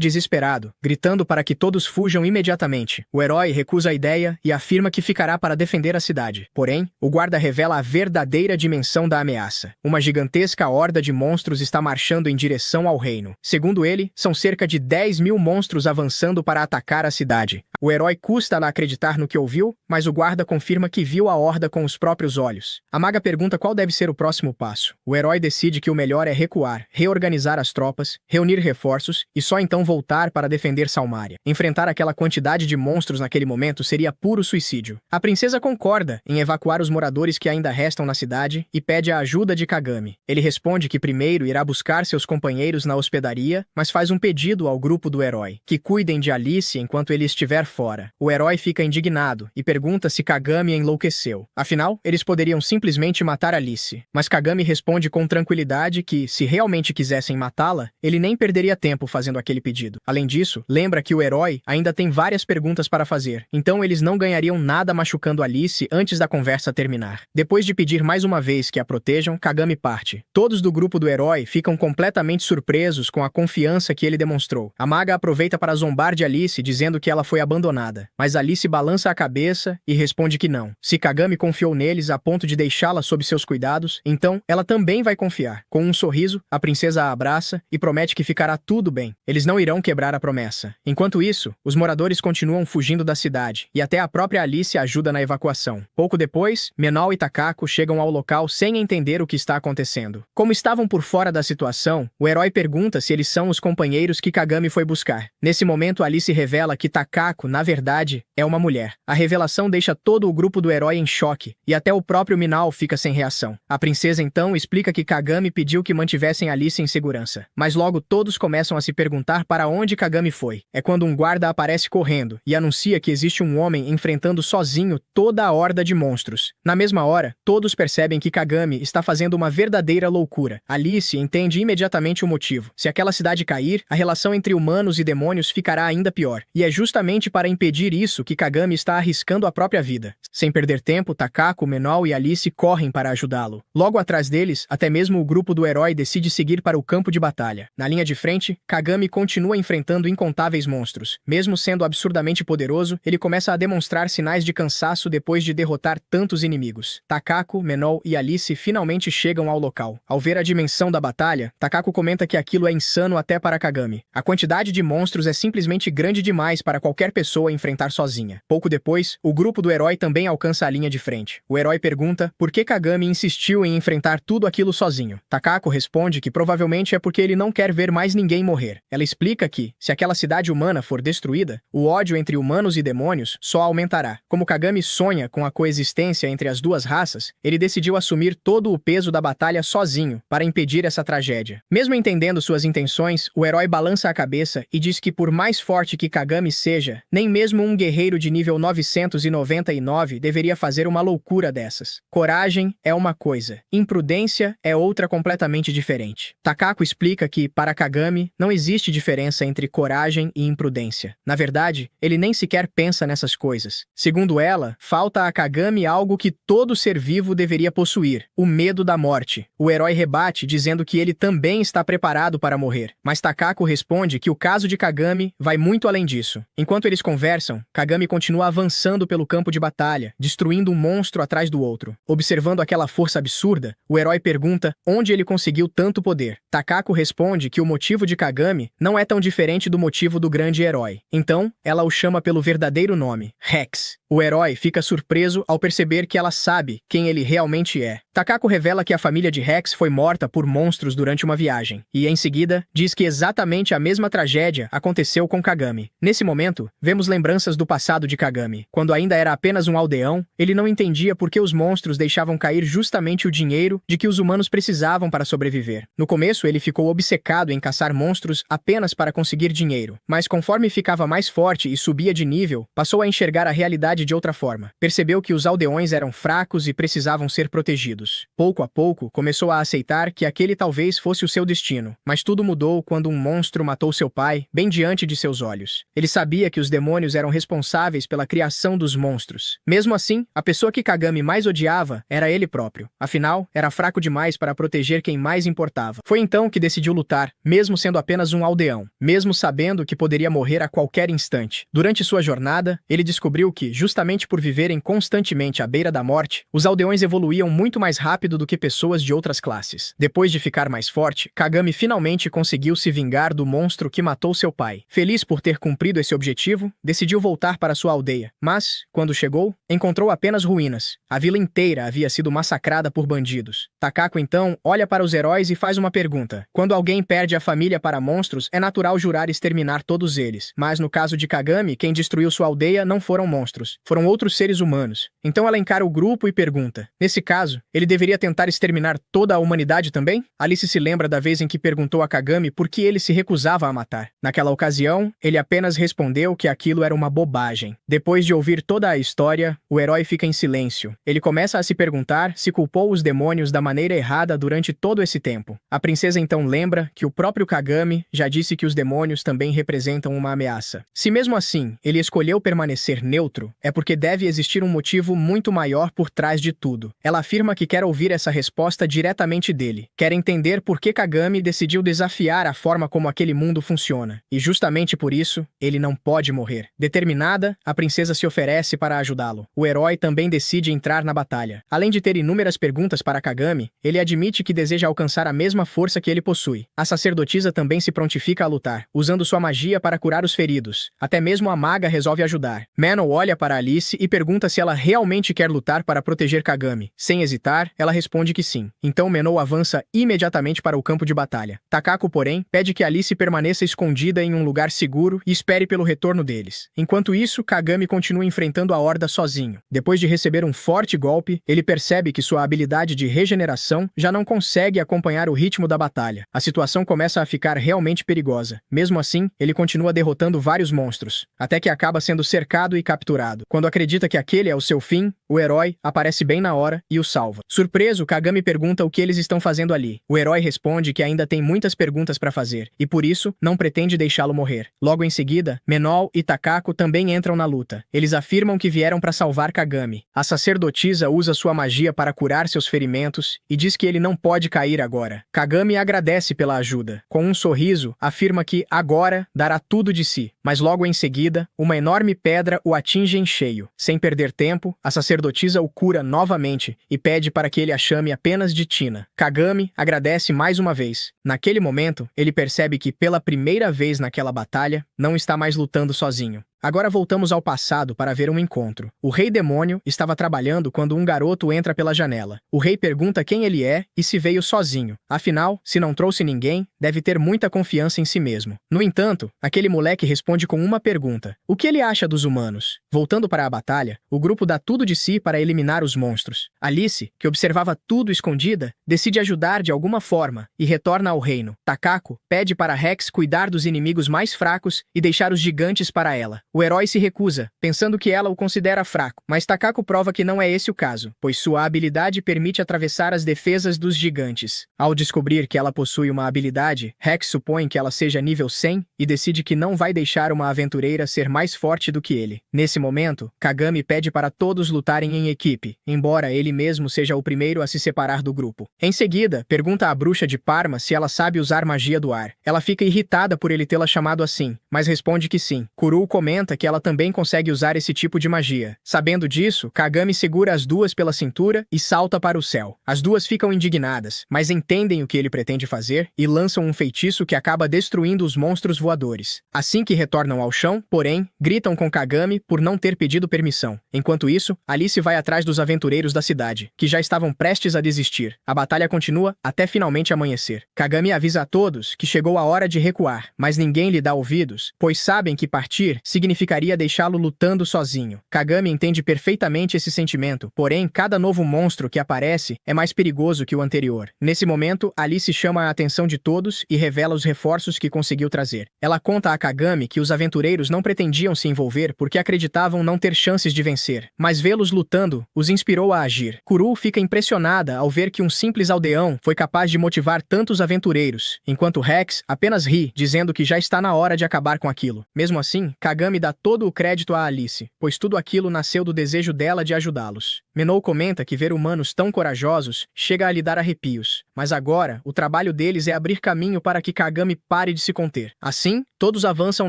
desesperado, gritando para que todos fujam imediatamente. O herói recusa a ideia e afirma que ficará para defender a cidade. Porém, o guarda revela a verdadeira dimensão da ameaça. Uma gigantesca horda de monstros está marchando em direção ao reino. Segundo ele, são cerca de 10.000 monstros avançando para atacar a cidade. O herói custa a acreditar no que ouviu, mas o guarda confirma que viu a horda com os próprios olhos. A maga pergunta qual deve ser o próximo passo. O herói decide que o melhor é recuar, reorganizar as tropas, reunir reforços e só então voltar para defender Salmária. Enfrentar aquela quantidade de monstros naquele momento seria puro suicídio. A princesa concorda em evacuar os moradores que ainda restam na cidade e pede a ajuda de Kagami. Ele responde que primeiro irá buscar seus companheiros na hospedaria, mas faz um pedido ao grupo do herói, que cuidem de Alice enquanto ele estiver fora. O herói fica indignado e pergunta se Kagami enlouqueceu. Afinal, eles poderiam simplesmente matar Alice. Mas Kagami responde com tranquilidade que, se realmente quisessem matá-la, ele nem perderia tempo fazendo aquele pedido. Além disso, lembra que o herói ainda tem várias perguntas para fazer, então eles não ganhariam nada machucando Alice antes da conversa terminar. Depois de pedir mais uma vez que a protejam, Kagami parte. Todos do grupo do herói ficam completamente surpresos com a confiança que ele demonstrou. A maga aproveita para zombar de Alice, dizendo que ela foi abandonada abandonada. Mas Alice balança a cabeça e responde que não. Se Kagami confiou neles a ponto de deixá-la sob seus cuidados, então ela também vai confiar. Com um sorriso, a princesa a abraça e promete que ficará tudo bem. Eles não irão quebrar a promessa. Enquanto isso, os moradores continuam fugindo da cidade, e até a própria Alice ajuda na evacuação. Pouco depois, Menol e Takako chegam ao local sem entender o que está acontecendo. Como estavam por fora da situação, o herói pergunta se eles são os companheiros que Kagami foi buscar. Nesse momento, Alice revela que Takako, na verdade, é uma mulher. A revelação deixa todo o grupo do herói em choque, e até o próprio Minao fica sem reação. A princesa então explica que Kagami pediu que mantivessem Alice em segurança. Mas logo todos começam a se perguntar para onde Kagami foi. É quando um guarda aparece correndo e anuncia que existe um homem enfrentando sozinho toda a horda de monstros. Na mesma hora, todos percebem que Kagami está fazendo uma verdadeira loucura. Alice entende imediatamente o motivo. Se aquela cidade cair, a relação entre humanos e demônios ficará ainda pior. E é justamente para impedir isso que Kagami está arriscando a própria vida. Sem perder tempo, Takako, Menol e Alice correm para ajudá-lo. Logo atrás deles, até mesmo o grupo do herói decide seguir para o campo de batalha. Na linha de frente, Kagami continua enfrentando incontáveis monstros. Mesmo sendo absurdamente poderoso, ele começa a demonstrar sinais de cansaço depois de derrotar tantos inimigos. Takako, Menol e Alice finalmente chegam ao local. Ao ver a dimensão da batalha, Takako comenta que aquilo é insano até para Kagami. A quantidade de monstros é simplesmente grande demais para qualquer pessoa enfrentar sozinha. Pouco depois, o grupo do herói também alcança a linha de frente. O herói pergunta por que Kagami insistiu em enfrentar tudo aquilo sozinho. Takako responde que provavelmente é porque ele não quer ver mais ninguém morrer. Ela explica que, se aquela cidade humana for destruída, o ódio entre humanos e demônios só aumentará. Como Kagami sonha com a coexistência entre as duas raças, ele decidiu assumir todo o peso da batalha sozinho para impedir essa tragédia. Mesmo entendendo suas intenções, o herói balança a cabeça e diz que por mais forte que Kagami seja, nem mesmo um guerreiro de nível 999 deveria fazer uma loucura dessas. Coragem é uma coisa, imprudência é outra completamente diferente. Takako explica que, para Kagami, não existe diferença entre coragem e imprudência. Na verdade, ele nem sequer pensa nessas coisas. Segundo ela, falta a Kagami algo que todo ser vivo deveria possuir: o medo da morte. O herói rebate dizendo que ele também está preparado para morrer, mas Takako responde que o caso de Kagami vai muito além disso. Enquanto eles conversam, Kagami continua avançando pelo campo de batalha, destruindo um monstro atrás do outro. Observando aquela força absurda, o herói pergunta onde ele conseguiu tanto poder. Takako responde que o motivo de Kagami não é tão diferente do motivo do grande herói. Então, ela o chama pelo verdadeiro nome, Rex. O herói fica surpreso ao perceber que ela sabe quem ele realmente é. Takako revela que a família de Rex foi morta por monstros durante uma viagem, e em seguida diz que exatamente a mesma tragédia aconteceu com Kagami. Nesse momento, vemos lembranças do passado de Kagami. Quando ainda era apenas um aldeão, ele não entendia por que os monstros deixavam cair justamente o dinheiro de que os humanos precisavam para sobreviver. No começo, ele ficou obcecado em caçar monstros apenas para conseguir dinheiro, mas conforme ficava mais forte e subia de nível, passou a enxergar a realidade de outra forma. Percebeu que os aldeões eram fracos e precisavam ser protegidos. Pouco a pouco, começou a aceitar que aquele talvez fosse o seu destino, mas tudo mudou quando um monstro matou seu pai, bem diante de seus olhos. Ele sabia que os demônios eram responsáveis pela criação dos monstros. Mesmo assim, a pessoa que Kagami mais odiava era ele próprio. Afinal, era fraco demais para proteger quem mais importava. Foi então que decidiu lutar, mesmo sendo apenas um aldeão, mesmo sabendo que poderia morrer a qualquer instante. Durante sua jornada, ele descobriu que, justamente por viverem constantemente à beira da morte, os aldeões evoluíam muito mais rápido do que pessoas de outras classes. Depois de ficar mais forte, Kagami finalmente conseguiu se vingar do monstro que matou seu pai. Feliz por ter cumprido esse objetivo, decidiu voltar para sua aldeia. Mas, quando chegou, encontrou apenas ruínas. A vila inteira havia sido massacrada por bandidos. Takako então olha para os heróis e faz uma pergunta. Quando alguém perde a família para monstros, é natural jurar exterminar todos eles. Mas no caso de Kagami, quem destruiu sua aldeia não foram monstros, foram outros seres humanos. Então ela encara o grupo e pergunta: nesse caso, ele deveria tentar exterminar toda a humanidade também? Alice se lembra da vez em que perguntou a Kagami por que ele se recusava a matar. Naquela ocasião, ele apenas respondeu que aquilo era uma bobagem. Depois de ouvir toda a história, o herói fica em silêncio. Ele começa a se perguntar se culpou os demônios da maneira errada durante todo esse tempo. A princesa então lembra que o próprio Kagami já disse que os demônios também representam uma ameaça. Se mesmo assim, ele escolheu permanecer neutro, é é porque deve existir um motivo muito maior por trás de tudo. Ela afirma que quer ouvir essa resposta diretamente dele. Quer entender por que Kagami decidiu desafiar a forma como aquele mundo funciona. E justamente por isso, ele não pode morrer. Determinada, a princesa se oferece para ajudá-lo. O herói também decide entrar na batalha. Além de ter inúmeras perguntas para Kagami, ele admite que deseja alcançar a mesma força que ele possui. A sacerdotisa também se prontifica a lutar, usando sua magia para curar os feridos. Até mesmo a maga resolve ajudar. Menou olha para Alice e pergunta se ela realmente quer lutar para proteger Kagami. Sem hesitar, ela responde que sim. Então Menou avança imediatamente para o campo de batalha. Takako, porém, pede que Alice permaneça escondida em um lugar seguro e espere pelo retorno deles. Enquanto isso, Kagami continua enfrentando a horda sozinho. Depois de receber um forte golpe, ele percebe que sua habilidade de regeneração já não consegue acompanhar o ritmo da batalha. A situação começa a ficar realmente perigosa. Mesmo assim, ele continua derrotando vários monstros, até que acaba sendo cercado e capturado. Quando acredita que aquele é o seu fim, o herói aparece bem na hora e o salva. Surpreso, Kagami pergunta o que eles estão fazendo ali. O herói responde que ainda tem muitas perguntas para fazer, e por isso, não pretende deixá-lo morrer. Logo em seguida, Menou e Takako também entram na luta. Eles afirmam que vieram para salvar Kagami. A sacerdotisa usa sua magia para curar seus ferimentos e diz que ele não pode cair agora. Kagami agradece pela ajuda. Com um sorriso, afirma que, agora, dará tudo de si. Mas logo em seguida, uma enorme pedra o atinge em cheio. Sem perder tempo, a sacerdotisa o cura novamente e pede para que ele a chame apenas de Tina. Kagami agradece mais uma vez. Naquele momento, ele percebe que, pela primeira vez naquela batalha, não está mais lutando sozinho. Agora voltamos ao passado para ver um encontro. O Rei Demônio estava trabalhando quando um garoto entra pela janela. O rei pergunta quem ele é e se veio sozinho. Afinal, se não trouxe ninguém, deve ter muita confiança em si mesmo. No entanto, aquele moleque responde com uma pergunta. O que ele acha dos humanos? Voltando para a batalha, o grupo dá tudo de si para eliminar os monstros. Alice, que observava tudo escondida, decide ajudar de alguma forma e retorna ao reino. Takako pede para Rex cuidar dos inimigos mais fracos e deixar os gigantes para ela. O herói se recusa, pensando que ela o considera fraco, mas Takako prova que não é esse o caso, pois sua habilidade permite atravessar as defesas dos gigantes. Ao descobrir que ela possui uma habilidade, Rex supõe que ela seja nível 100 e decide que não vai deixar uma aventureira ser mais forte do que ele. Nesse momento, Kagami pede para todos lutarem em equipe, embora ele mesmo seja o primeiro a se separar do grupo. Em seguida, pergunta à bruxa de Parma se ela sabe usar magia do ar. Ela fica irritada por ele tê-la chamado assim, mas responde que sim. Kuru comenta que ela também consegue usar esse tipo de magia. Sabendo disso, Kagami segura as duas pela cintura e salta para o céu. As duas ficam indignadas, mas entendem o que ele pretende fazer e lançam um feitiço que acaba destruindo os monstros voadores. Assim que retornam ao chão, porém, gritam com Kagami por não ter pedido permissão. Enquanto isso, Alice vai atrás dos aventureiros da cidade, que já estavam prestes a desistir. A batalha continua até finalmente amanhecer. Kagami avisa a todos que chegou a hora de recuar, mas ninguém lhe dá ouvidos, pois sabem que partir significaria deixá-lo lutando sozinho. Kagami entende perfeitamente esse sentimento, porém, cada novo monstro que aparece é mais perigoso que o anterior. Nesse momento, Alice chama a atenção de todos e revela os reforços que conseguiu trazer. Ela conta a Kagami que os aventureiros não pretendiam se envolver porque acreditavam não ter chances de vencer, mas vê-los lutando os inspirou a agir. Kuru fica impressionada ao ver que um simples aldeão foi capaz de motivar tantos aventureiros, enquanto Rex apenas ri, dizendo que já está na hora de acabar com aquilo. Mesmo assim, Kagami dá todo o crédito a Alice, pois tudo aquilo nasceu do desejo dela de ajudá-los. Menou comenta que ver humanos tão corajosos chega a lhe dar arrepios, mas agora o trabalho deles é abrir caminho para que Kagami pare de se conter. Assim, todos avançam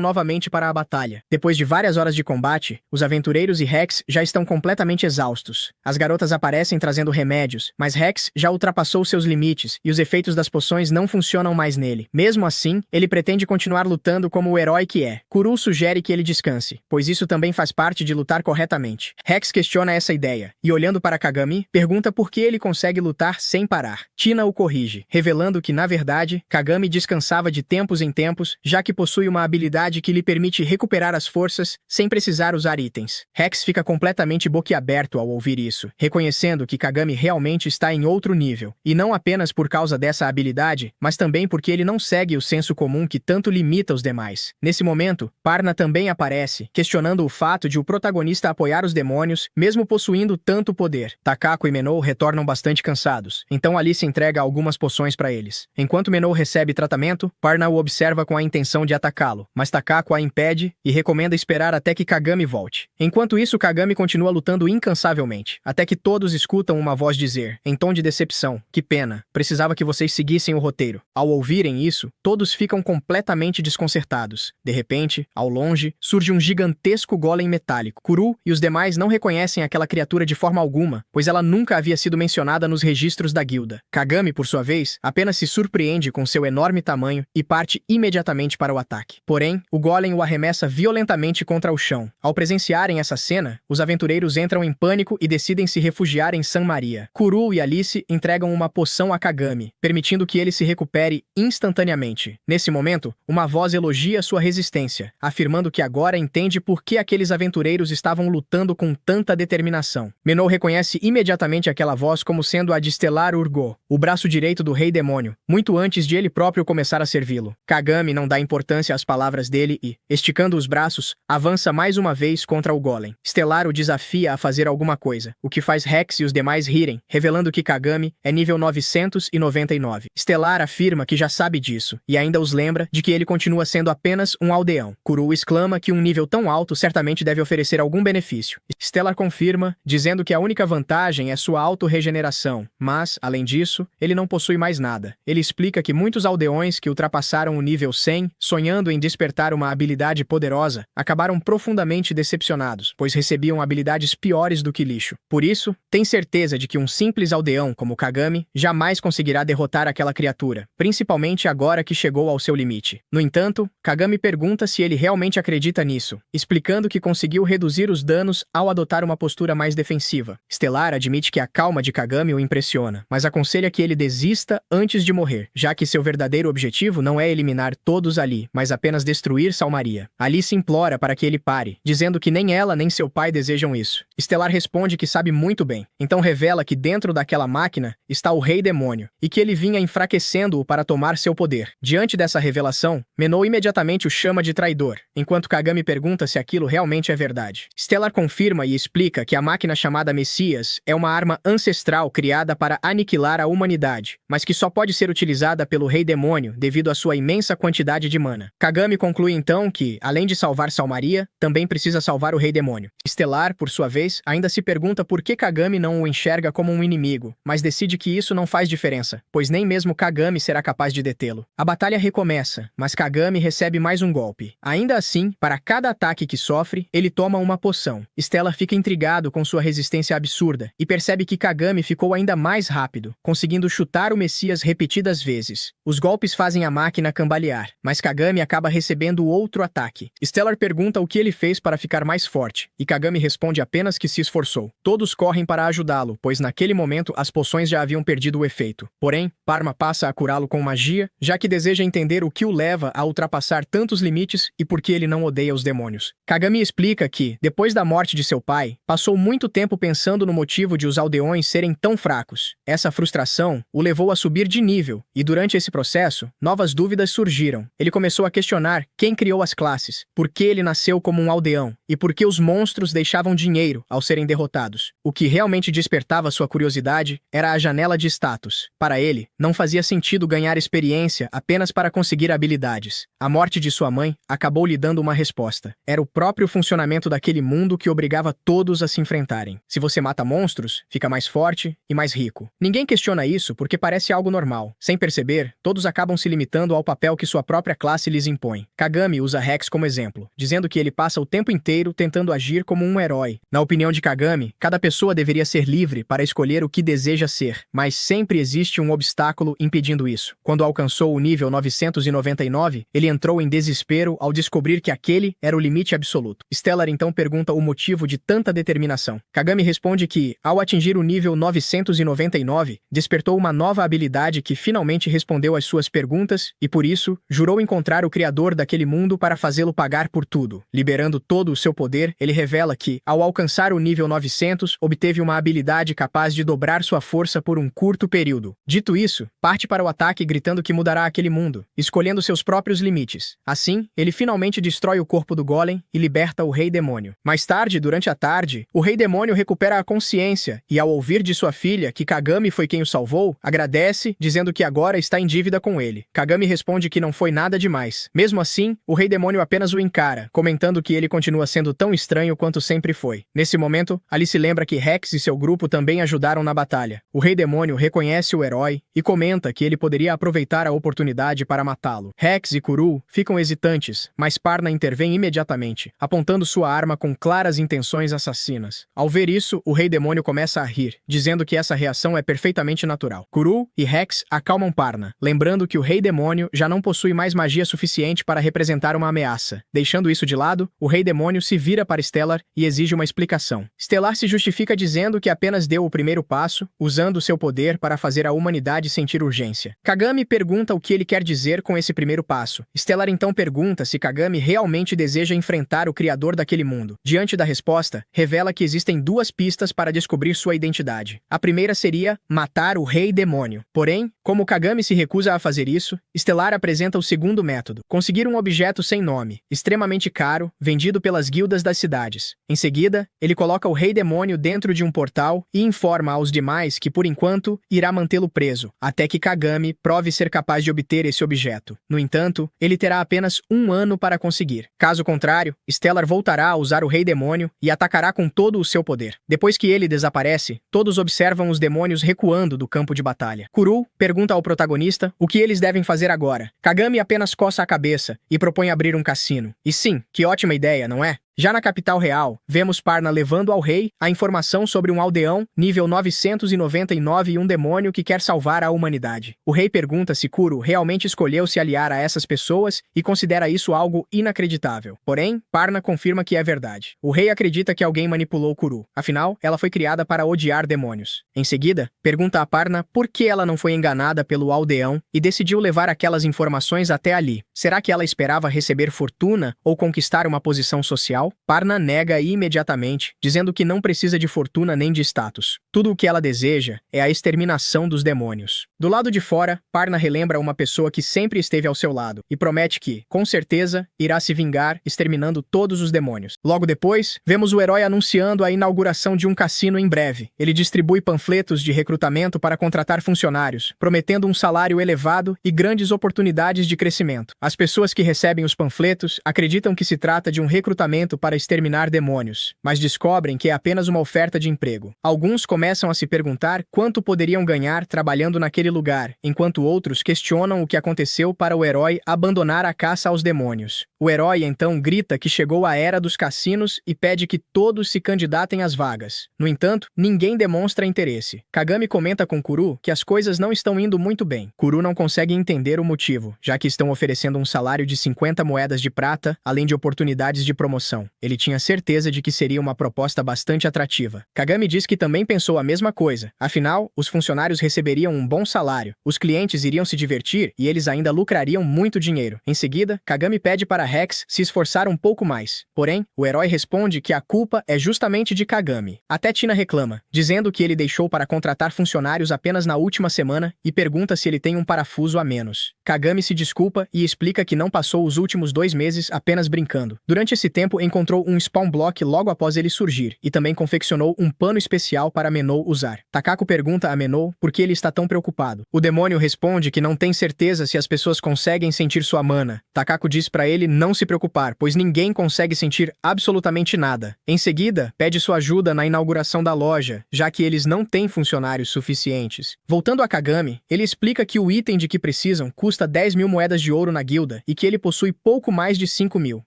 novamente para a batalha. Depois de várias horas de combate, os aventureiros e Rex já estão completamente exaustos. As garotas aparecem trazendo remédios, mas Rex já ultrapassou seus limites e os efeitos das poções não funcionam mais nele. Mesmo assim, ele pretende continuar lutando como o herói que é. Kuru sugere que ele descanse, pois isso também faz parte de lutar corretamente. Rex questiona essa ideia, e olhando para Kagami, pergunta por que ele consegue lutar sem parar. Tina o corrige, revelando que, na verdade, Kagami descansava de tempos em tempos, já que possui uma habilidade que lhe permite recuperar as forças sem precisar usar itens. Rex fica completamente boquiaberto ao ouvir isso, reconhecendo que Kagami realmente está em outro nível, e não apenas por causa dessa habilidade, mas também porque ele não segue o senso comum que tanto limita os demais. Nesse momento, Parna também aparece aparece, questionando o fato de o protagonista apoiar os demônios, mesmo possuindo tanto poder. Takako e Menou retornam bastante cansados, então Alice entrega algumas poções para eles. Enquanto Menou recebe tratamento, Parna o observa com a intenção de atacá-lo, mas Takako a impede e recomenda esperar até que Kagami volte. Enquanto isso, Kagami continua lutando incansavelmente, até que todos escutam uma voz dizer, em tom de decepção, que pena, precisava que vocês seguissem o roteiro. Ao ouvirem isso, todos ficam completamente desconcertados. De repente, ao longe, surge um gigantesco golem metálico. Kuru e os demais não reconhecem aquela criatura de forma alguma, pois ela nunca havia sido mencionada nos registros da guilda. Kagami, por sua vez, apenas se surpreende com seu enorme tamanho e parte imediatamente para o ataque. Porém, o golem o arremessa violentamente contra o chão. Ao presenciarem essa cena, os aventureiros entram em pânico e decidem se refugiar em San Maria. Kuru e Alice entregam uma poção a Kagami, permitindo que ele se recupere instantaneamente. Nesse momento, uma voz elogia sua resistência, afirmando que agora entende por que aqueles aventureiros estavam lutando com tanta determinação. Menou reconhece imediatamente aquela voz como sendo a de Stellar Urgo, o braço direito do Rei Demônio, muito antes de ele próprio começar a servi-lo. Kagami não dá importância às palavras dele e, esticando os braços, avança mais uma vez contra o golem. Stellar o desafia a fazer alguma coisa, o que faz Rex e os demais rirem, revelando que Kagami é nível 999. Stellar afirma que já sabe disso, e ainda os lembra de que ele continua sendo apenas um aldeão. Kuru exclama que um nível tão alto certamente deve oferecer algum benefício. Stellar confirma, dizendo que a única vantagem é sua auto-regeneração, mas, além disso, ele não possui mais nada. Ele explica que muitos aldeões que ultrapassaram o nível 100, sonhando em despertar uma habilidade poderosa, acabaram profundamente decepcionados, pois recebiam habilidades piores do que lixo. Por isso, tem certeza de que um simples aldeão como Kagami jamais conseguirá derrotar aquela criatura, principalmente agora que chegou ao seu limite. No entanto, Kagami pergunta se ele realmente acredita nisso, explicando que conseguiu reduzir os danos ao adotar uma postura mais defensiva. Stellar admite que a calma de Kagami o impressiona, mas aconselha que ele desista antes de morrer, já que seu verdadeiro objetivo não é eliminar todos ali, mas apenas destruir Salmaria. Alice implora para que ele pare, dizendo que nem ela nem seu pai desejam isso. Stellar responde que sabe muito bem, então revela que dentro daquela máquina está o Rei Demônio, e que ele vinha enfraquecendo-o para tomar seu poder. Diante dessa revelação, Menou imediatamente o chama de traidor, enquanto Kagami pergunta se aquilo realmente é verdade. Stellar confirma e explica que a máquina chamada Messias é uma arma ancestral criada para aniquilar a humanidade, mas que só pode ser utilizada pelo Rei Demônio devido à sua imensa quantidade de mana. Kagami conclui então que, além de salvar Salmaria, também precisa salvar o Rei Demônio. Stellar, por sua vez, ainda se pergunta por que Kagami não o enxerga como um inimigo, mas decide que isso não faz diferença, pois nem mesmo Kagami será capaz de detê-lo. A batalha recomeça, mas Kagami recebe mais um golpe. Ainda assim, para cada ataque que sofre, ele toma uma poção. Stellar fica intrigado com sua resistência absurda e percebe que Kagami ficou ainda mais rápido, conseguindo chutar o Messias repetidas vezes. Os golpes fazem a máquina cambalear, mas Kagami acaba recebendo outro ataque. Stellar pergunta o que ele fez para ficar mais forte, e Kagami responde apenas que se esforçou. Todos correm para ajudá-lo, pois naquele momento as poções já haviam perdido o efeito. Porém, Parma passa a curá-lo com magia, já que deseja entender o que o leva a ultrapassar tantos limites e por que ele não odeia os demônios. Kagami explica que, depois da morte de seu pai, passou muito tempo pensando no motivo de os aldeões serem tão fracos. Essa frustração o levou a subir de nível, e durante esse processo, novas dúvidas surgiram. Ele começou a questionar quem criou as classes, por que ele nasceu como um aldeão, e por que os monstros deixavam dinheiro ao serem derrotados. O que realmente despertava sua curiosidade era a janela de status. Para ele, não fazia sentido ganhar experiência apenas para conseguir habilidades. A morte de sua mãe acabou lhe dando uma resposta. Era o próprio funcionamento daquele mundo que obrigava todos a se enfrentarem. Se você mata monstros, fica mais forte e mais rico. Ninguém questiona isso porque parece algo normal. Sem perceber, todos acabam se limitando ao papel que sua própria classe lhes impõe. Kagami usa Rex como exemplo, dizendo que ele passa o tempo inteiro tentando agir como um herói. Na opinião de Kagami, cada pessoa deveria ser livre para escolher o que deseja ser, mas sempre existe um obstáculo impedindo isso. Quando alcançou o nível 999, ele entrou em desespero ao descobrir que aquele era o limite absoluto. Stellar então pergunta o motivo de tanta determinação. Kagami responde que, ao atingir o nível 999, despertou uma nova habilidade que finalmente respondeu às suas perguntas e, por isso, jurou encontrar o criador daquele mundo para fazê-lo pagar por tudo. Liberando todo o seu poder, ele revela que, ao alcançar o nível 900, obteve uma habilidade capaz de dobrar sua força por um curto período. Dito isso, parte para o ataque gritando que mudará aquele mundo, escolhendo seus próprios limites. Assim, ele finalmente destrói o corpo do golem e liberta o Rei Demônio. Mais tarde, durante a tarde, o Rei Demônio recupera a consciência e, ao ouvir de sua filha que Kagami foi quem o salvou, agradece, dizendo que agora está em dívida com ele. Kagami responde que não foi nada demais. Mesmo assim, o Rei Demônio apenas o encara, comentando que ele continua sendo tão estranho quanto sempre foi. Nesse momento, Alice lembra que Rex e seu grupo também ajudaram na batalha. O Rei Demônio reconhece o herói e comenta que ele poderia aproveitar a oportunidade para matá-lo. Rex e Kuru ficam hesitantes, mas Parna intervém imediatamente, apontando sua arma com claras intenções assassinas. Ao ver isso, o Rei Demônio começa a rir, dizendo que essa reação é perfeitamente natural. Kuru e Rex acalmam Parna, lembrando que o Rei Demônio já não possui mais magia suficiente para representar uma ameaça. Deixando isso de lado, o Rei Demônio se vira para Stellar e exige uma explicação. Stellar se justifica dizendo que apenas deu o primeiro passo, usando seu poder para fazer a humanidade sentir urgência. Kagami pergunta o que ele quer dizer com esse primeiro passo. Stellar então pergunta se Kagami realmente deseja enfrentar o criador daquele mundo. Diante da resposta, revela que existem duas pistas para descobrir sua identidade. A primeira seria matar o Rei Demônio. Porém, como Kagami se recusa a fazer isso, Stellar apresenta o segundo método: conseguir um objeto sem nome, extremamente caro, vendido pelas guildas das cidades. Em seguida, ele coloca o Rei Demônio dentro de um portal e informa aos demais que, por enquanto, irá mantê-lo preso, até que Kagami prove ser capaz de obter esse objeto. No entanto, ele terá apenas 1 ano para conseguir. Caso contrário, Stellar voltará a usar o Rei Demônio e atacará com todo o seu poder. Depois que ele desaparece, todos observam os demônios recuando do campo de batalha. Kuru pergunta ao protagonista o que eles devem fazer agora. Kagami apenas coça a cabeça e propõe abrir um cassino. E sim, que ótima ideia, não é? Já na capital real, vemos Parna levando ao rei a informação sobre um aldeão nível 999 e um demônio que quer salvar a humanidade. O rei pergunta se Kuru realmente escolheu se aliar a essas pessoas e considera isso algo inacreditável. Porém, Parna confirma que é verdade. O rei acredita que alguém manipulou Kuru. Afinal, ela foi criada para odiar demônios. Em seguida, pergunta a Parna por que ela não foi enganada pelo aldeão e decidiu levar aquelas informações até ali. Será que ela esperava receber fortuna ou conquistar uma posição social? Parna nega imediatamente, dizendo que não precisa de fortuna nem de status. Tudo o que ela deseja é a exterminação dos demônios. Do lado de fora, Parna relembra uma pessoa que sempre esteve ao seu lado e promete que, com certeza, irá se vingar exterminando todos os demônios. Logo depois, vemos o herói anunciando a inauguração de um cassino em breve. Ele distribui panfletos de recrutamento para contratar funcionários, prometendo um salário elevado e grandes oportunidades de crescimento. As pessoas que recebem os panfletos acreditam que se trata de um recrutamento para exterminar demônios, mas descobrem que é apenas uma oferta de emprego. Alguns começam a se perguntar quanto poderiam ganhar trabalhando naquele lugar, enquanto outros questionam o que aconteceu para o herói abandonar a caça aos demônios. O herói então grita que chegou a era dos cassinos e pede que todos se candidatem às vagas. No entanto, ninguém demonstra interesse. Kagami comenta com Kuru que as coisas não estão indo muito bem. Kuru não consegue entender o motivo, já que estão oferecendo um salário de 50 moedas de prata, além de oportunidades de promoção. Ele tinha certeza de que seria uma proposta bastante atrativa. Kagami diz que também pensou a mesma coisa. Afinal, os funcionários receberiam um bom salário, os clientes iriam se divertir e eles ainda lucrariam muito dinheiro. Em seguida, Kagami pede para Rex se esforçar um pouco mais. Porém, o herói responde que a culpa é justamente de Kagami. Até Tina reclama, dizendo que ele deixou para contratar funcionários apenas na última semana e pergunta se ele tem um parafuso a menos. Kagami se desculpa e explica que não passou os últimos 2 meses apenas brincando. Durante esse tempo, encontrou um spawn block logo após ele surgir e também confeccionou um pano especial para Menou usar. Takako pergunta a Menou por que ele está tão preocupado. O demônio responde que não tem certeza se as pessoas conseguem sentir sua mana. Takako diz para ele não se preocupar, pois ninguém consegue sentir absolutamente nada. Em seguida, pede sua ajuda na inauguração da loja, já que eles não têm funcionários suficientes. Voltando a Kagami, ele explica que o item de que precisam custa 10.000 moedas de ouro na guilda e que ele possui pouco mais de 5.000.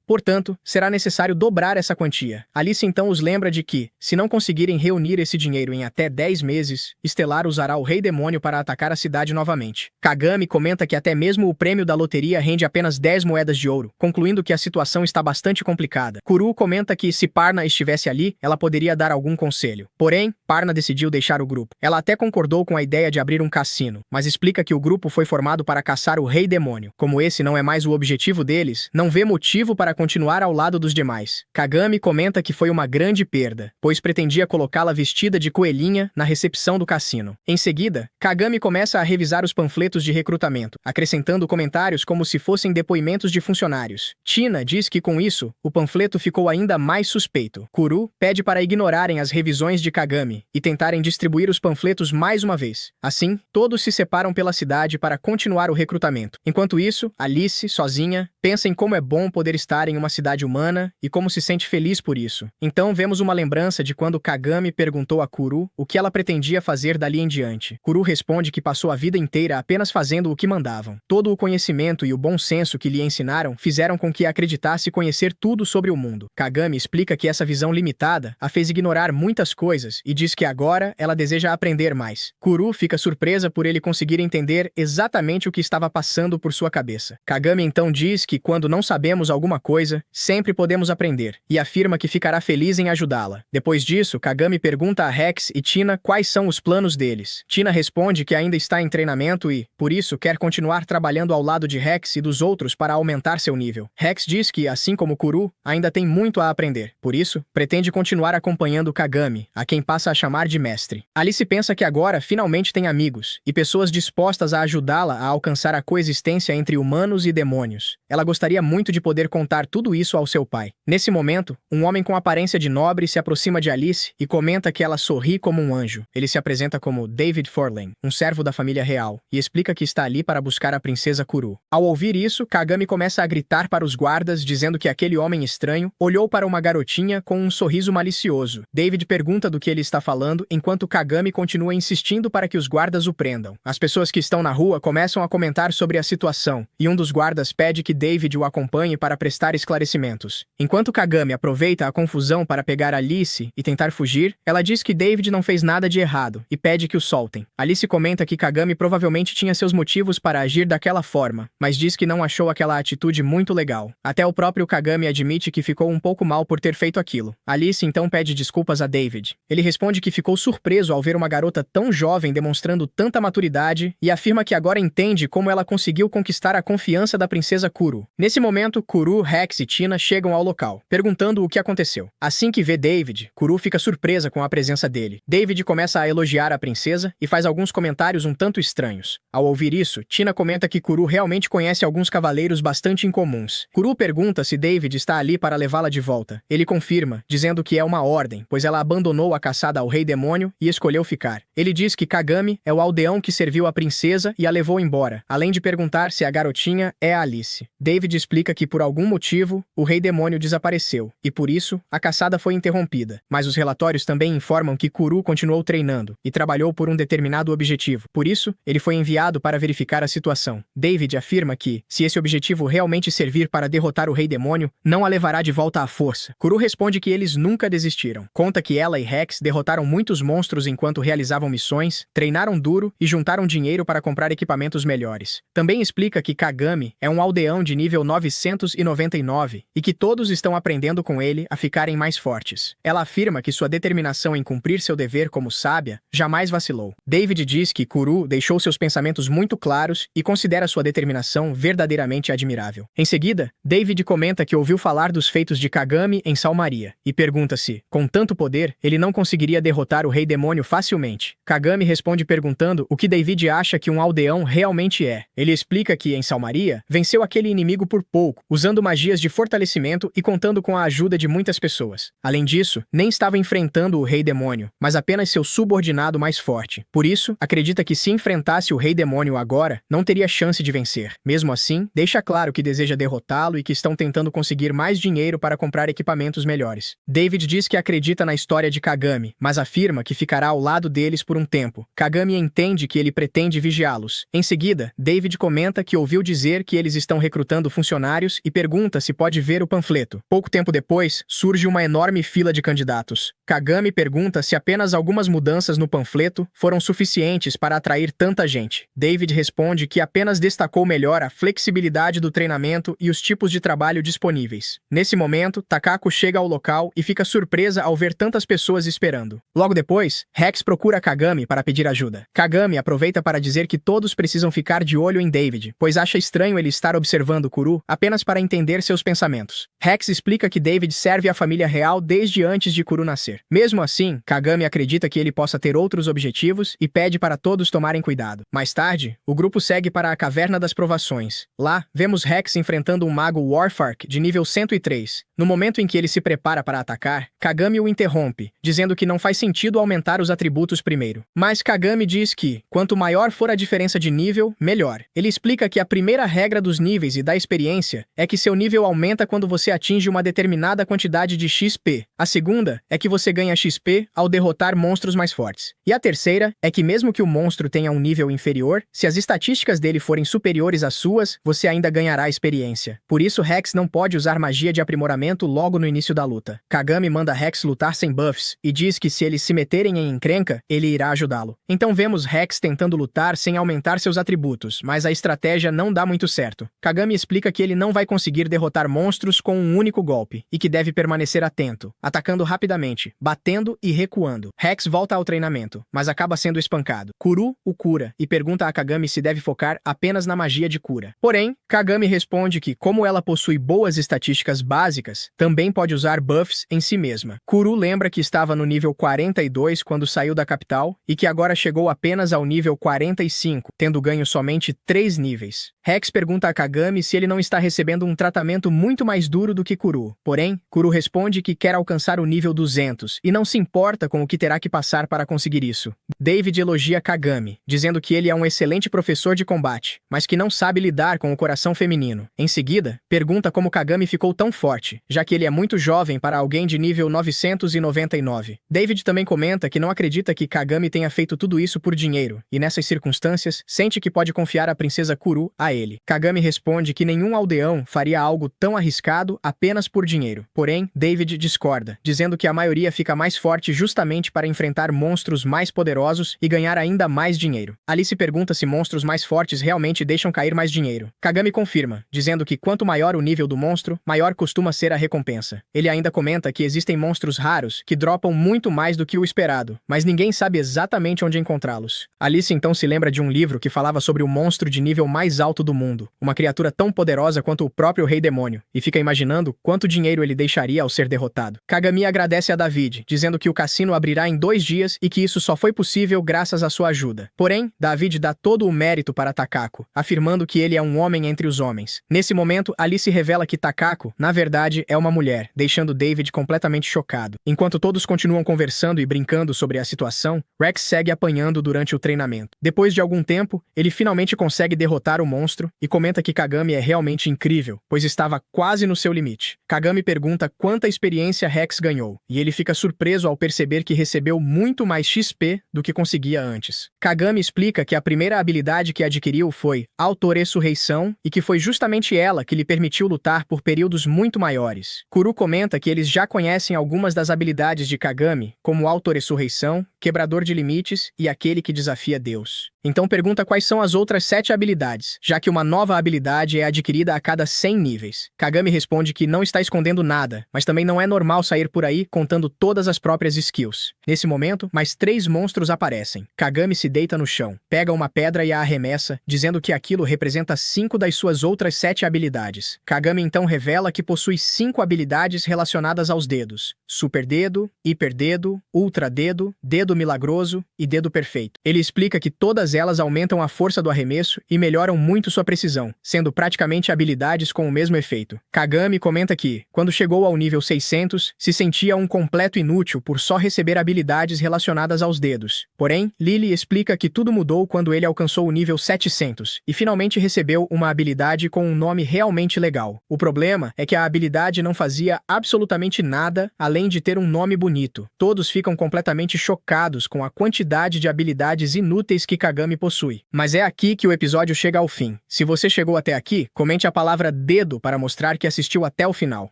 Portanto, será necessário dobrar essa quantia. Alice então os lembra de que, se não conseguirem reunir esse dinheiro em até 10 meses, Stellar usará o Rei Demônio para atacar a cidade novamente. Kagami comenta que até mesmo o prêmio da loteria rende apenas 10 moedas de ouro, concluindo que a situação está bastante complicada. Kuru comenta que se Parna estivesse ali, ela poderia dar algum conselho. Porém, Parna decidiu deixar o grupo. Ela até concordou com a ideia de abrir um cassino, mas explica que o grupo foi formado para caçar o Rei Demônio. Como esse não é mais o objetivo deles, não vê motivo para continuar ao lado dos demais. Kagami comenta que foi uma grande perda, pois pretendia colocá-la vestida de coelhinha na recepção do cassino. Em seguida, Kagami começa a revisar os panfletos de recrutamento, acrescentando comentários como se fossem depoimentos de funcionários. amigos. Tina diz que com isso, o panfleto ficou ainda mais suspeito. Kuru pede para ignorarem as revisões de Kagami e tentarem distribuir os panfletos mais uma vez. Assim, todos se separam pela cidade para continuar o recrutamento. Enquanto isso, Alice, sozinha, pensa em como é bom poder estar em uma cidade humana e como se sente feliz por isso. Então vemos uma lembrança de quando Kagami perguntou a Kuru o que ela pretendia fazer dali em diante. Kuru responde que passou a vida inteira apenas fazendo o que mandavam. Todo o conhecimento e o bom senso que lhe ensinaram fizeram com que acreditasse conhecer tudo sobre o mundo. Kagami explica que essa visão limitada a fez ignorar muitas coisas e diz que agora ela deseja aprender mais. Kuru fica surpresa por ele conseguir entender exatamente o que estava passando por sua cabeça. Kagami então diz que quando não sabemos alguma coisa, sempre podemos aprender, e afirma que ficará feliz em ajudá-la. Depois disso, Kagami pergunta a Rex e Tina quais são os planos deles. Tina responde que ainda está em treinamento e, por isso, quer continuar trabalhando ao lado de Rex e dos outros para aumentar seu nível. Rex diz que, assim como Kuru, ainda tem muito a aprender. Por isso, pretende continuar acompanhando Kagami, a quem passa a chamar de mestre. Alice pensa que agora finalmente tem amigos e pessoas dispostas a ajudá-la a alcançar a coexistência entre humanos e demônios. Ela gostaria muito de poder contar tudo isso ao seu pai. Nesse momento, um homem com aparência de nobre se aproxima de Alice e comenta que ela sorri como um anjo. Ele se apresenta como David Forlane, um servo da família real, e explica que está ali para buscar a princesa Kuru. Ao ouvir isso, Kagami começa a gritar para os guardas, dizendo que aquele homem estranho olhou para uma garotinha com um sorriso malicioso. David pergunta do que ele está falando, enquanto Kagami continua insistindo para que os guardas o prendam. As pessoas que estão na rua começam a comentar sobre a situação, e um dos guardas pede que David o acompanhe para prestar esclarecimentos. Enquanto Kagami aproveita a confusão para pegar Alice e tentar fugir, ela diz que David não fez nada de errado e pede que o soltem. Alice comenta que Kagami provavelmente tinha seus motivos para agir daquela forma, mas diz que não achou aquela atitude muito legal. Até o próprio Kagami admite que ficou um pouco mal por ter feito aquilo. Alice então pede desculpas a David. Ele responde que ficou surpreso ao ver uma garota tão jovem demonstrando tanta maturidade e afirma que agora entende como ela conseguiu conquistar a confiança da princesa Kuru. Nesse momento, Kuru, Rex e Tina chegam ao local, perguntando o que aconteceu. Assim que vê David, Kuru fica surpresa com a presença dele. David começa a elogiar a princesa e faz alguns comentários um tanto estranhos. Ao ouvir isso, Tina comenta que Kuru realmente conhece alguns cavaleiros bastante incomuns. Kuru pergunta se David está ali para levá-la de volta. Ele confirma, dizendo que é uma ordem, pois ela abandonou a caçada ao rei demônio e escolheu ficar. Ele diz que Kagami é o aldeão que serviu a princesa e a levou embora, além de perguntar se a garotinha é a Alice. David explica que por algum motivo, o rei demônio desapareceu, e por isso, a caçada foi interrompida. Mas os relatórios também informam que Kuru continuou treinando e trabalhou por um determinado objetivo. Por isso, ele foi enviado para verificar a situação. David afirma que, se esse objetivo realmente servir para derrotar o rei demônio, não a levará de volta à força. Kuru responde que eles nunca desistiram. Conta que ela e Rex derrotaram muitos monstros enquanto realizavam missões, treinaram duro e juntaram dinheiro para comprar equipamentos melhores. Também explica que Kagami é um aldeão de nível 999 e que todos estão aprendendo com ele a ficarem mais fortes. Ela afirma que sua determinação em cumprir seu dever como sábia jamais vacilou. David diz que Kuru deixou seus pensamentos muito claros e considera sua determinação verdadeiramente admirável. Em seguida, David comenta que ouviu falar dos feitos de Kagami em Salmaria e pergunta se, com tanto poder, ele não conseguiria derrotar o rei demônio facilmente. Kagami responde perguntando o que David acha que um aldeão realmente é. Ele explica que, em Salmaria, venceu aquele inimigo por pouco, usando magias de fortalecimento e contando com a ajuda de muitas pessoas. Além disso, nem estava enfrentando o rei demônio, mas apenas seu subordinado mais forte. Por isso, acredita que se enfrentasse o rei demônio agora, não teria chance de vencer. Mesmo assim, deixa claro que deseja derrotá-lo e que estão tentando conseguir mais dinheiro para comprar equipamentos melhores. David diz que acredita na história de Kagami, mas afirma que ficará ao lado deles por um tempo. Kagami entende que ele pretende vigiá-los. Em seguida, David comenta que ouviu dizer que eles estão recrutando funcionários e pergunta se pode ver o panfleto. Pouco tempo depois, surge uma enorme fila de candidatos. Kagami pergunta se apenas algumas mudanças no panfleto foram suficientes para atrair tanta gente. David responde que apenas destacou melhor a flexibilidade do treinamento e os tipos de trabalho disponíveis. Nesse momento, Takako chega ao local e fica surpresa ao ver tantas pessoas esperando. Logo depois, Rex procura Kagami para pedir ajuda. Kagami aproveita para dizer que todos precisam ficar de olho em David, pois acha estranho ele estar observando Kuru apenas para entender seus pensamentos. Rex explica que David serve à família real desde antes de Kuru nascer. Mesmo assim, Kagami acredita que ele possa ter outros objetivos e pede para todos tomarem cuidado. Mais tarde, o grupo segue para a Caverna das Provações. Lá, vemos Rex enfrentando enfrentando um mago Warfark de nível 103. No momento em que ele se prepara para atacar, Kagami o interrompe, dizendo que não faz sentido aumentar os atributos primeiro. Mas Kagami diz que, quanto maior for a diferença de nível, melhor. Ele explica que a primeira regra dos níveis e da experiência é que seu nível aumenta quando você atinge uma determinada quantidade de XP. A segunda é que você ganha XP ao derrotar monstros mais fortes. E a terceira é que mesmo que o monstro tenha um nível inferior, se as estatísticas dele forem superiores às suas, você ainda ganhará experiência. Por isso, Rex não pode usar magia de aprimoramento logo no início da luta. Kagami manda Rex lutar sem buffs e diz que se eles se meterem em encrenca, ele irá ajudá-lo. Então vemos Rex tentando lutar sem aumentar seus atributos, mas a estratégia não dá muito certo. Kagami explica que ele não vai conseguir derrotar monstros com um único golpe e que deve permanecer atento, atacando rapidamente, batendo e recuando. Rex volta ao treinamento, mas acaba sendo espancado. Kuru o cura e pergunta a Kagami se deve focar apenas na magia de cura. Porém, Kagami responde que, como ela possui boas estatísticas básicas, também pode usar buffs em si mesma. Kuru lembra que estava no nível 42 quando saiu da capital e que agora chegou apenas ao nível 45, tendo ganho somente 3 níveis. Rex pergunta a Kagami se ele não está recebendo um tratamento muito mais duro do que Kuru. Porém, Kuru responde que quer alcançar o nível 200 e não se importa com o que terá que passar para conseguir isso. David elogia Kagami, dizendo que ele é um excelente professor de combate, mas que não sabe lidar com o coração feminino. Em seguida, pergunta como Kagami ficou tão forte, já que ele é muito jovem para alguém de nível 999. David também comenta que não acredita que Kagami tenha feito tudo isso por dinheiro, e nessas circunstâncias, sente que pode confiar a princesa Kuru a ele. Kagami responde que nenhum aldeão faria algo tão arriscado apenas por dinheiro. Porém, David discorda, dizendo que a maioria fica mais forte justamente para enfrentar monstros mais poderosos e ganhar ainda mais dinheiro. Alice pergunta se monstros mais fortes realmente deixam cair mais dinheiro. Kagami confirma, dizendo que quanto maior o nível do monstro, maior costuma ser a recompensa. Ele ainda comenta que existem monstros raros que dropam muito mais do que o esperado, mas ninguém sabe exatamente onde encontrá-los. Alice então se lembra de um livro que falava sobre o monstro de nível mais alto do mundo, uma criatura tão poderosa quanto o próprio Rei Demônio, e fica imaginando quanto dinheiro ele deixaria ao ser derrotado. Kagami agradece a David, dizendo que o cassino abrirá em 2 dias e que isso só foi possível graças à sua ajuda. Porém, David dá todo o mérito para Takako, afirmando que ele é um homem entre os homens. Nesse momento, Alice revela que Takako, na verdade, é uma mulher, deixando David completamente chocado. Enquanto todos continuam conversando e brincando sobre a situação, Rex segue apanhando durante o treinamento. Depois de algum tempo, ele finalmente consegue derrotar o monstro e comenta que Kagami é realmente incrível, pois estava quase no seu limite. Kagami pergunta quanta experiência Rex ganhou, e ele fica surpreso ao perceber que recebeu muito mais XP do que conseguia antes. Kagami explica que a primeira habilidade que adquiriu foi Autoressurreição e que foi justamente ela que lhe permitiu lutar por períodos muito maiores. Kuru comenta que eles já conhecem algumas das habilidades de Kagami, como Autoressurreição, Quebrador de Limites e Aquele que Desafia Deus. Então pergunta quais são as outras 7 habilidades, já que uma nova habilidade é adquirida a cada 100 níveis. Kagami responde que não está escondendo nada, mas também não é normal sair por aí contando todas as próprias skills. Nesse momento, mais 3 monstros aparecem. Kagami se deita no chão, pega uma pedra e a arremessa, dizendo que aquilo representa 5 das suas outras 7 habilidades. Kagami então revela que possui 5 habilidades relacionadas aos dedos: Super Dedo, Hiper Dedo, Ultra Dedo, Dedo Milagroso e Dedo Perfeito. Ele explica que todas elas aumentam a força do arremesso e melhoram muito sua precisão, sendo praticamente habilidades com o mesmo efeito. Kagami comenta que, quando chegou ao nível 600, se sentia um completo inútil por só receber habilidades relacionadas aos dedos. Porém, Lily explica que tudo mudou quando ele alcançou o nível 700 e finalmente recebeu uma habilidade com um nome realmente legal. O problema é que a habilidade não fazia absolutamente nada além de ter um nome bonito. Todos ficam completamente chocados com a quantidade de habilidades inúteis que Kagami possui. Mas é aqui que o episódio chega ao fim. Se você chegou até aqui, comente a palavra dedo para mostrar que assistiu até o final.